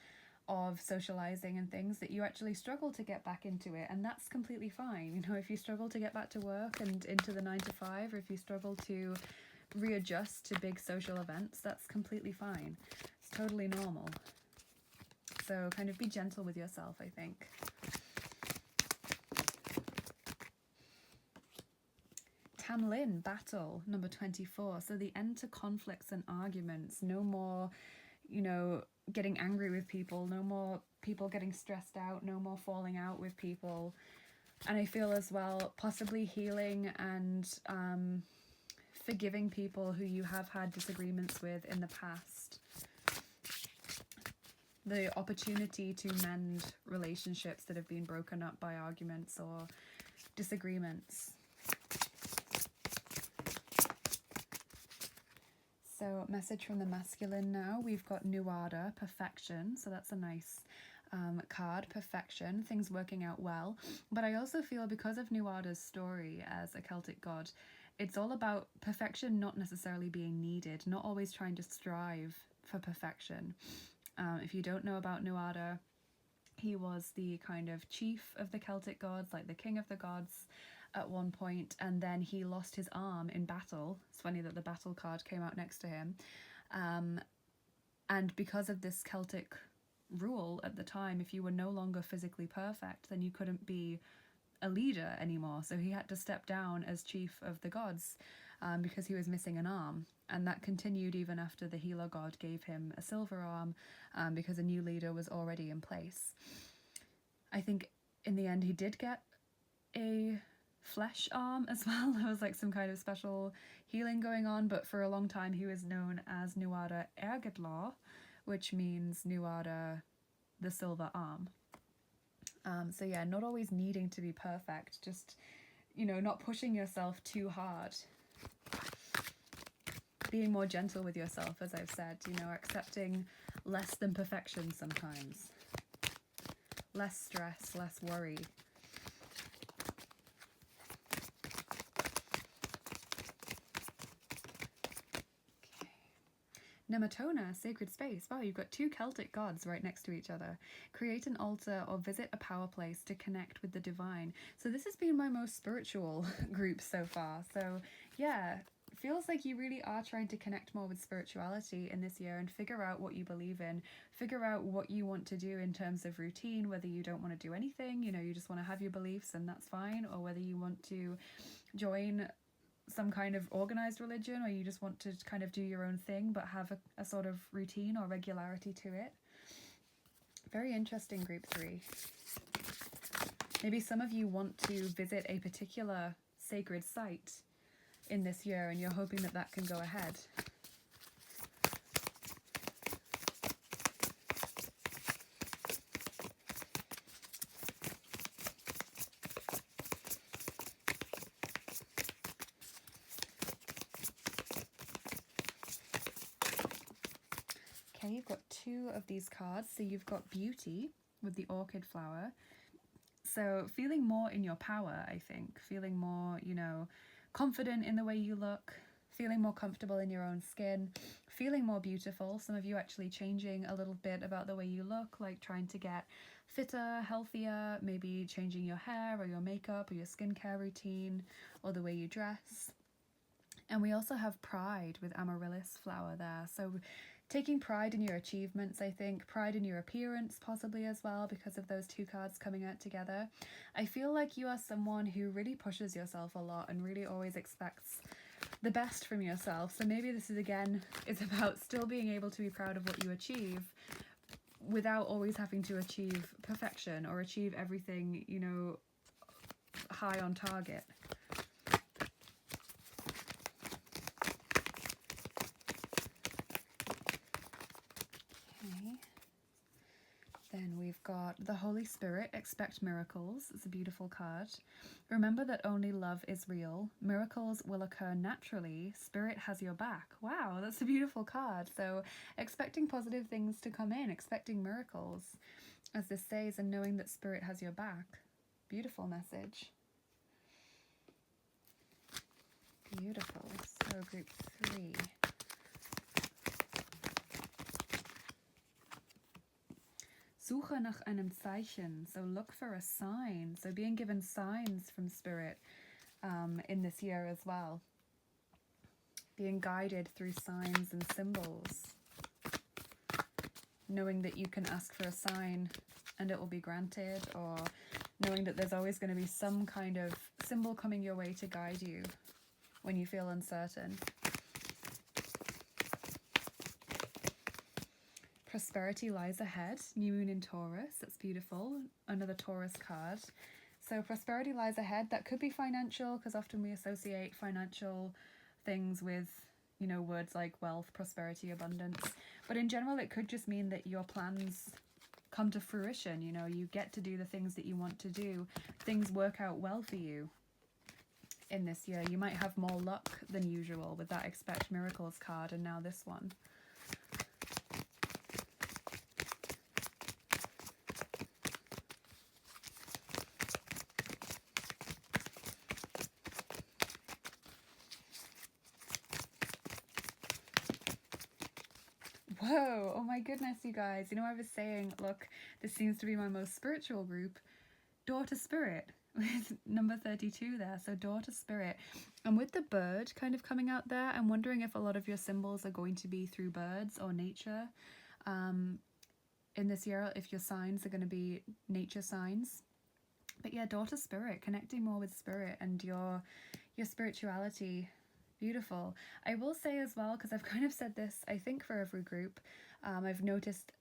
of socializing and things, that you actually struggle to get back into it, and that's completely fine. You know, if you struggle to get back to work and into the 9 to 5, or if you struggle to readjust to big social events, that's completely fine. It's totally normal. So kind of be gentle with yourself, I think. Tamlin, battle, number 24. So the end to conflicts and arguments. No more, you know, getting angry with people, no more people getting stressed out, no more falling out with people. And I feel as well, possibly healing and forgiving people who you have had disagreements with in the past. The opportunity to mend relationships that have been broken up by arguments or disagreements. So message from the masculine now. We've got Nuada, perfection. So that's a nice card, perfection, things working out well. But I also feel, because of Nuada's story as a Celtic god, it's all about perfection not necessarily being needed, not always trying to strive for perfection. If you don't know about Nuada, he was the kind of chief of the Celtic gods, like the king of the gods at one point, and then he lost his arm in battle. It's funny that the battle card came out next to him. And because of this Celtic rule at the time, if you were no longer physically perfect, then you couldn't be a leader anymore. So he had to step down as chief of the gods because he was missing an arm. And that continued even after the healer god gave him a silver arm because a new leader was already in place. I think in the end he did get a flesh arm as well. There was like some kind of special healing going on, but for a long time he was known as Nuada Ergedlaw, which means Nuada the silver arm. So yeah, not always needing to be perfect, just, you know, not pushing yourself too hard. Being more gentle with yourself, as I've said, you know, accepting less than perfection sometimes. Less stress, less worry. Nematona, sacred space. Wow, you've got two Celtic gods right next to each other. Create an altar or visit a power place to connect with the divine. So this has been my most spiritual group so far. So yeah, feels like you really are trying to connect more with spirituality in this year and figure out what you believe in. Figure out what you want to do in terms of routine, whether you don't want to do anything, you know, you just want to have your beliefs and that's fine, or whether you want to join some kind of organized religion, or you just want to kind of do your own thing but have a sort of routine or regularity to it. Very interesting, group 3. Maybe some of you want to visit a particular sacred site in this year and you're hoping that that can go ahead. Okay, you've got 2 of these cards. So you've got beauty with the orchid flower. So feeling more in your power, I think. Feeling more, you know, confident in the way you look. Feeling more comfortable in your own skin. Feeling more beautiful. Some of you actually changing a little bit about the way you look, like trying to get fitter, healthier, maybe changing your hair or your makeup or your skincare routine or the way you dress. And we also have pride with amaryllis flower there. So taking pride in your achievements, I think, pride in your appearance possibly as well, because of those two cards coming out together. I feel like you are someone who really pushes yourself a lot and really always expects the best from yourself. So maybe this is, again, is about still being able to be proud of what you achieve without always having to achieve perfection or achieve everything, you know, high on target. Okay. Then we've got the Holy Spirit, expect miracles. It's a beautiful card. Remember that only love is real. Miracles will occur naturally. Spirit has your back. Wow, that's a beautiful card. So expecting positive things to come in, expecting miracles, as this says, and knowing that Spirit has your back. Beautiful message. Beautiful. So group 3. Suche nach einem Zeichen, so look for a sign. So being given signs from Spirit in this year as well. Being guided through signs and symbols. Knowing that you can ask for a sign and it will be granted, or knowing that there's always going to be some kind of symbol coming your way to guide you when you feel uncertain. Prosperity lies ahead, new moon in Taurus, that's beautiful, another Taurus card. So prosperity lies ahead, that could be financial, because often we associate financial things with, you know, words like wealth, prosperity, abundance. But in general, it could just mean that your plans come to fruition, you know, you get to do the things that you want to do, things work out well for you in this year. You might have more luck than usual with that expect miracles card, and now this one. Whoa, oh my goodness, you guys. You know, I was saying, look, this seems to be my most spiritual group. Door to Spirit with number 32 there. So Door to Spirit. And with the bird kind of coming out there, I'm wondering if a lot of your symbols are going to be through birds or nature. In this year, if your signs are going to be nature signs. But yeah, Door to Spirit, connecting more with Spirit and your spirituality. Beautiful. I will say as well, because I've kind of said this, I think for every group, I've noticed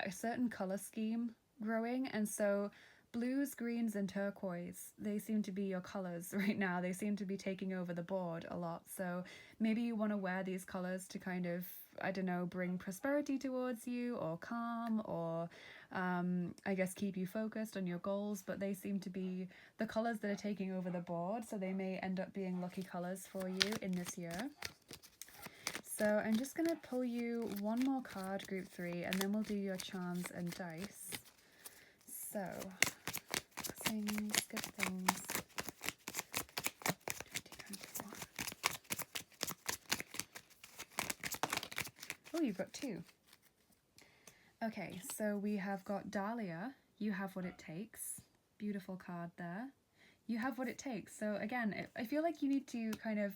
a certain colour scheme growing, and so blues, greens and turquoise, they seem to be your colours right now. They seem to be taking over the board a lot. So maybe you want to wear these colours to kind of, I don't know, bring prosperity towards you, or calm, or I guess keep you focused on your goals. But they seem to be the colours that are taking over the board. So they may end up being lucky colours for you in this year. So I'm just going to pull you one more card, group 3, and then we'll do your charms and dice. So, things, good things. 2021. Oh, you've got 2. Okay, so we have got Dahlia. You have what it takes. Beautiful card there. You have what it takes. So again, I feel like you need to kind of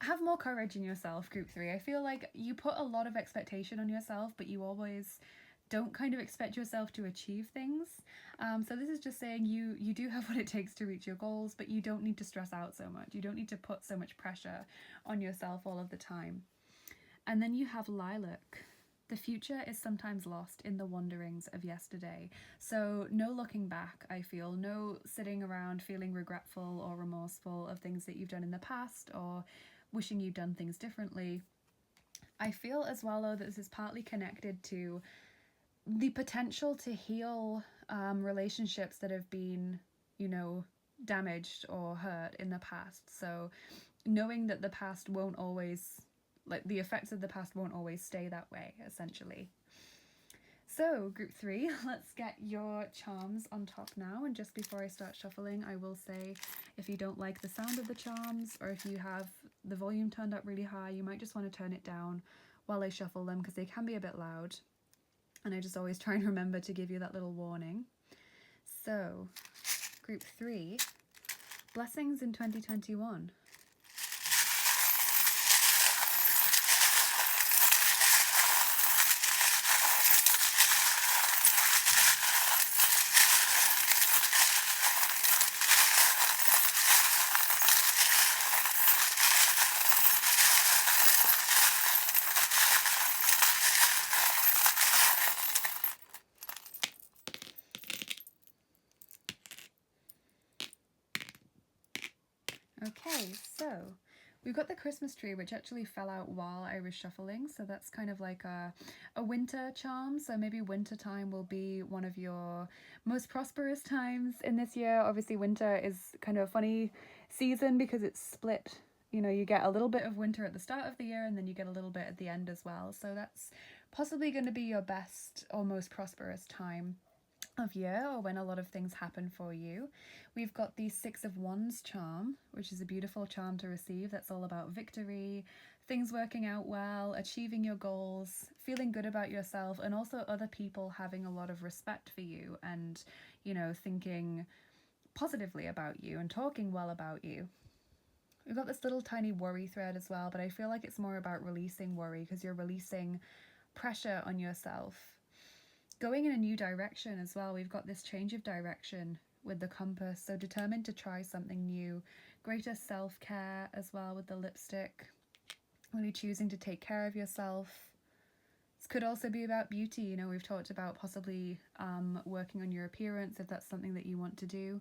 have more courage in yourself, group 3. I feel like you put a lot of expectation on yourself, but you always don't kind of expect yourself to achieve things. So this is just saying you do have what it takes to reach your goals, but you don't need to stress out so much. You don't need to put so much pressure on yourself all of the time. And then you have Lilac. The future is sometimes lost in the wanderings of yesterday. So no looking back, I feel. No sitting around feeling regretful or remorseful of things that you've done in the past, or wishing you'd done things differently. I feel as well, though, that this is partly connected to the potential to heal relationships that have been, you know, damaged or hurt in the past. So knowing that the past won't always, like, the effects of the past won't always stay that way, essentially. So group 3, let's get your charms on top now. And just before I start shuffling, I will say, if you don't like the sound of the charms, or if you have the volume turned up really high, you might just want to turn it down while I shuffle them, because they can be a bit loud. And I just always try and remember to give you that little warning. So, group 3, blessings in 2021. Okay, so we've got the Christmas tree, which actually fell out while I was shuffling. So that's kind of like a winter charm. So maybe winter time will be one of your most prosperous times in this year. Obviously, winter is kind of a funny season because it's split. You know, you get a little bit of winter at the start of the year and then you get a little bit at the end as well. So that's possibly going to be your best or most prosperous time of year, or when a lot of things happen for you. We've got the Six of Wands charm, which is a beautiful charm to receive. That's all about victory, things working out well, achieving your goals, feeling good about yourself, and also other people having a lot of respect for you and, you know, thinking positively about you and talking well about you. We've got this little tiny worry thread as well, but I feel like it's more about releasing worry because you're releasing pressure on yourself. Going in a new direction as well. We've got this change of direction with the compass, so determined to try something new. Greater self-care as well with the lipstick. Really choosing to take care of yourself. This could also be about beauty. You know, we've talked about possibly working on your appearance if that's something that you want to do.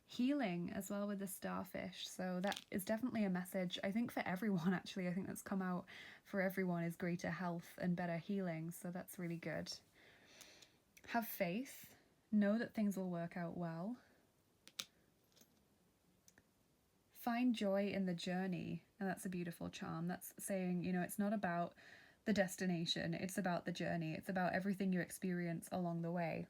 Healing as well with the starfish. So that is definitely a message, I think, for everyone actually. I think that's come out for everyone, is greater health and better healing. So that's really good. Have faith. Know that things will work out well. Find joy in the journey. And that's a beautiful charm. That's saying, you know, it's not about the destination. It's about the journey. It's about everything you experience along the way.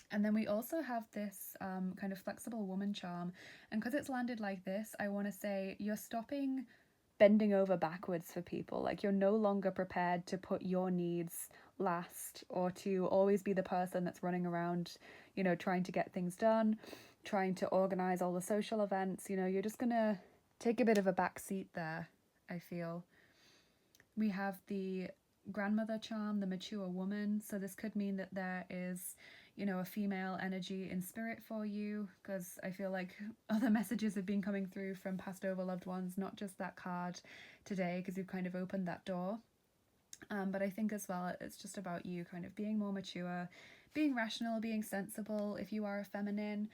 And then we also have this kind of flexible woman charm. And because it's landed like this, I want to say you're stopping bending over backwards for people. Like, you're no longer prepared to put your needs last or to always be the person that's running around, you know, trying to get things done, trying to organize all the social events. You know, you're just gonna take a bit of a back seat there, I feel. We have the grandmother charm, the mature woman. So this could mean that there is, you know, a female energy in spirit for you, because I feel like other messages have been coming through from past over loved ones, not just that card today, because you've kind of opened that door. But I think as well, it's just about you kind of being more mature, being rational, being sensible if you are a feminine,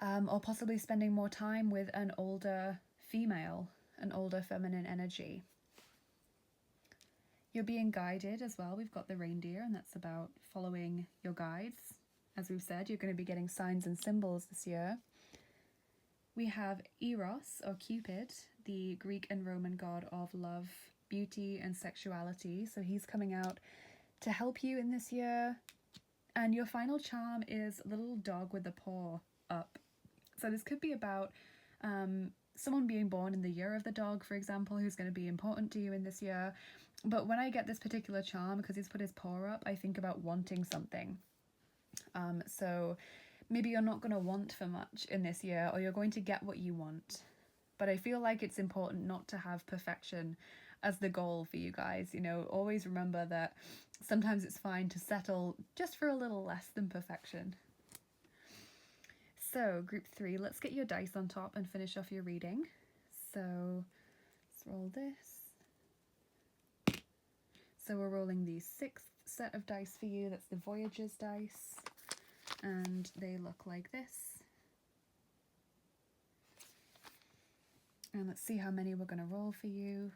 or possibly spending more time with an older female, an older feminine energy. You're being guided as well. We've got the reindeer, and that's about following your guides. As we've said, you're going to be getting signs and symbols this year. We have Eros, or Cupid, the Greek and Roman god of love, beauty, and sexuality. So he's coming out to help you in this year. And your final charm is little dog with the paw up. So this could be about someone being born in the year of the dog, for example, who's going to be important to you in this year. But when I get this particular charm, because he's put his paw up, I think about wanting something. So maybe you're not going to want for much in this year, or you're going to get what you want. But I feel like it's important not to have perfection as the goal for you guys. You know, always remember that sometimes it's fine to settle just for a little less than perfection. So, group 3, let's get your dice on top and finish off your reading. So, let's roll this. So we're rolling the 6th set of dice for you. That's the Voyager's dice. And they look like this. And let's see how many we're going to roll for you.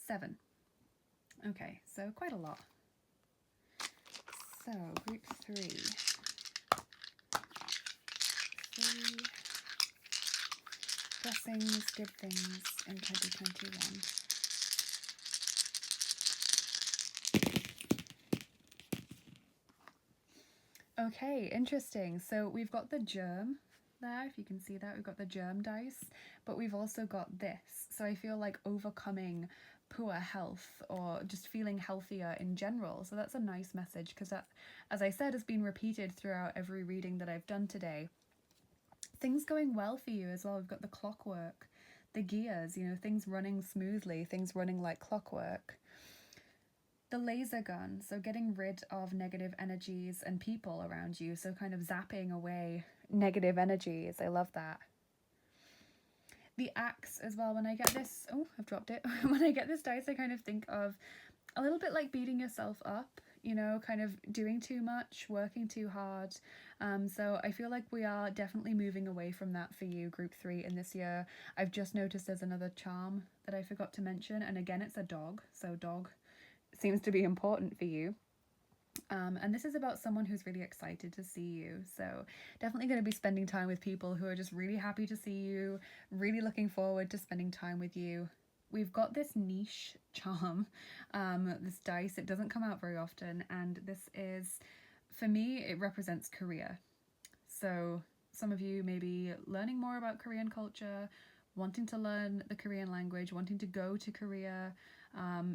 7. Okay, so quite a lot. So, group 3. 3 blessings, good things in 2021. Okay, interesting. So we've got the germ there, if you can see that. We've got the germ dice, but we've also got this. So I feel like overcoming poor health or just feeling healthier in general. So that's a nice message, because that, as I said, has been repeated throughout every reading that I've done today. Things going well for you as well. We've got the clockwork, the gears, you know, things running smoothly, things running like clockwork. The laser gun, so getting rid of negative energies and people around you, so kind of zapping away negative energies. I love that. The axe as well. When I get this, oh, I've dropped it. When I get this dice, I kind of think of a little bit like beating yourself up. you know, kind of doing too much, working too hard. So I feel like we are definitely moving away from that for you, group 3, in this year. I've just noticed there's another charm that I forgot to mention, and again, it's a dog. So dog seems to be important for you. And this is about someone who's really excited to see you. So definitely going to be spending time with people who are just really happy to see you, really looking forward to spending time with you. We've got this niche charm, this dice. It doesn't come out very often, and this is, for me, it represents Korea. So some of you may be learning more about Korean culture, wanting to learn the Korean language, wanting to go to Korea,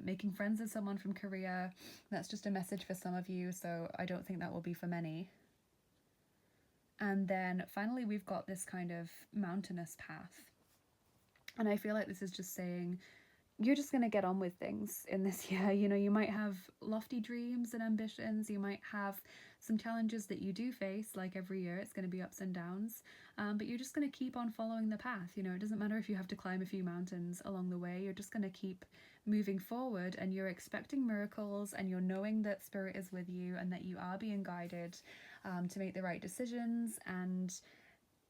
making friends with someone from Korea. That's just a message for some of you, so I don't think that will be for many. And then finally, we've got this kind of mountainous path. And I feel like this is just saying, you're just going to get on with things in this year. You know, you might have lofty dreams and ambitions. You might have some challenges that you do face, like every year. It's going to be ups and downs. But you're just going to keep on following the path. You know, it doesn't matter if you have to climb a few mountains along the way. You're just going to keep moving forward, and you're expecting miracles, and you're knowing that Spirit is with you and that you are being guided to make the right decisions, and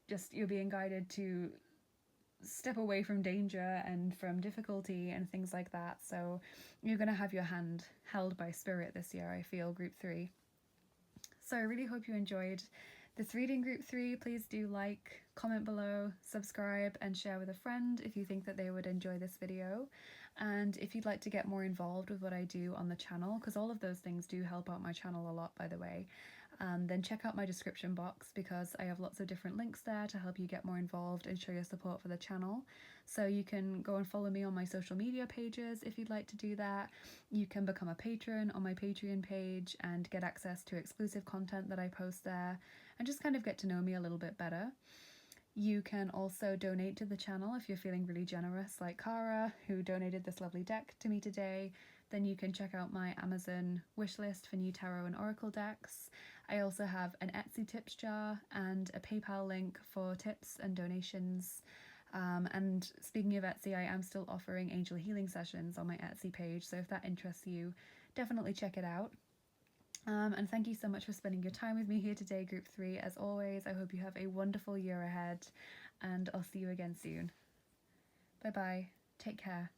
just you're being guided to step away from danger and from difficulty and things like that. So you're going to have your hand held by Spirit this year, I feel, group 3. So I really hope you enjoyed this reading, group 3. Please do like, comment below, subscribe, and share with a friend if you think that they would enjoy this video. And if you'd like to get more involved with what I do on the channel, because all of those things do help out my channel a lot, by the way, then check out my description box, because I have lots of different links there to help you get more involved and show your support for the channel. So you can go and follow me on my social media pages if you'd like to do that. You can become a patron on my Patreon page and get access to exclusive content that I post there, and just kind of get to know me a little bit better. You can also donate to the channel if you're feeling really generous, like Cara, who donated this lovely deck to me today. Then you can check out my Amazon wishlist for new tarot and oracle decks. I also have an Etsy tips jar and a PayPal link for tips and donations. And speaking of Etsy, I am still offering angel healing sessions on my Etsy page, so if that interests you, definitely check it out. And thank you so much for spending your time with me here today, group 3. As always, I hope you have a wonderful year ahead, and I'll see you again soon. Bye bye. Take care.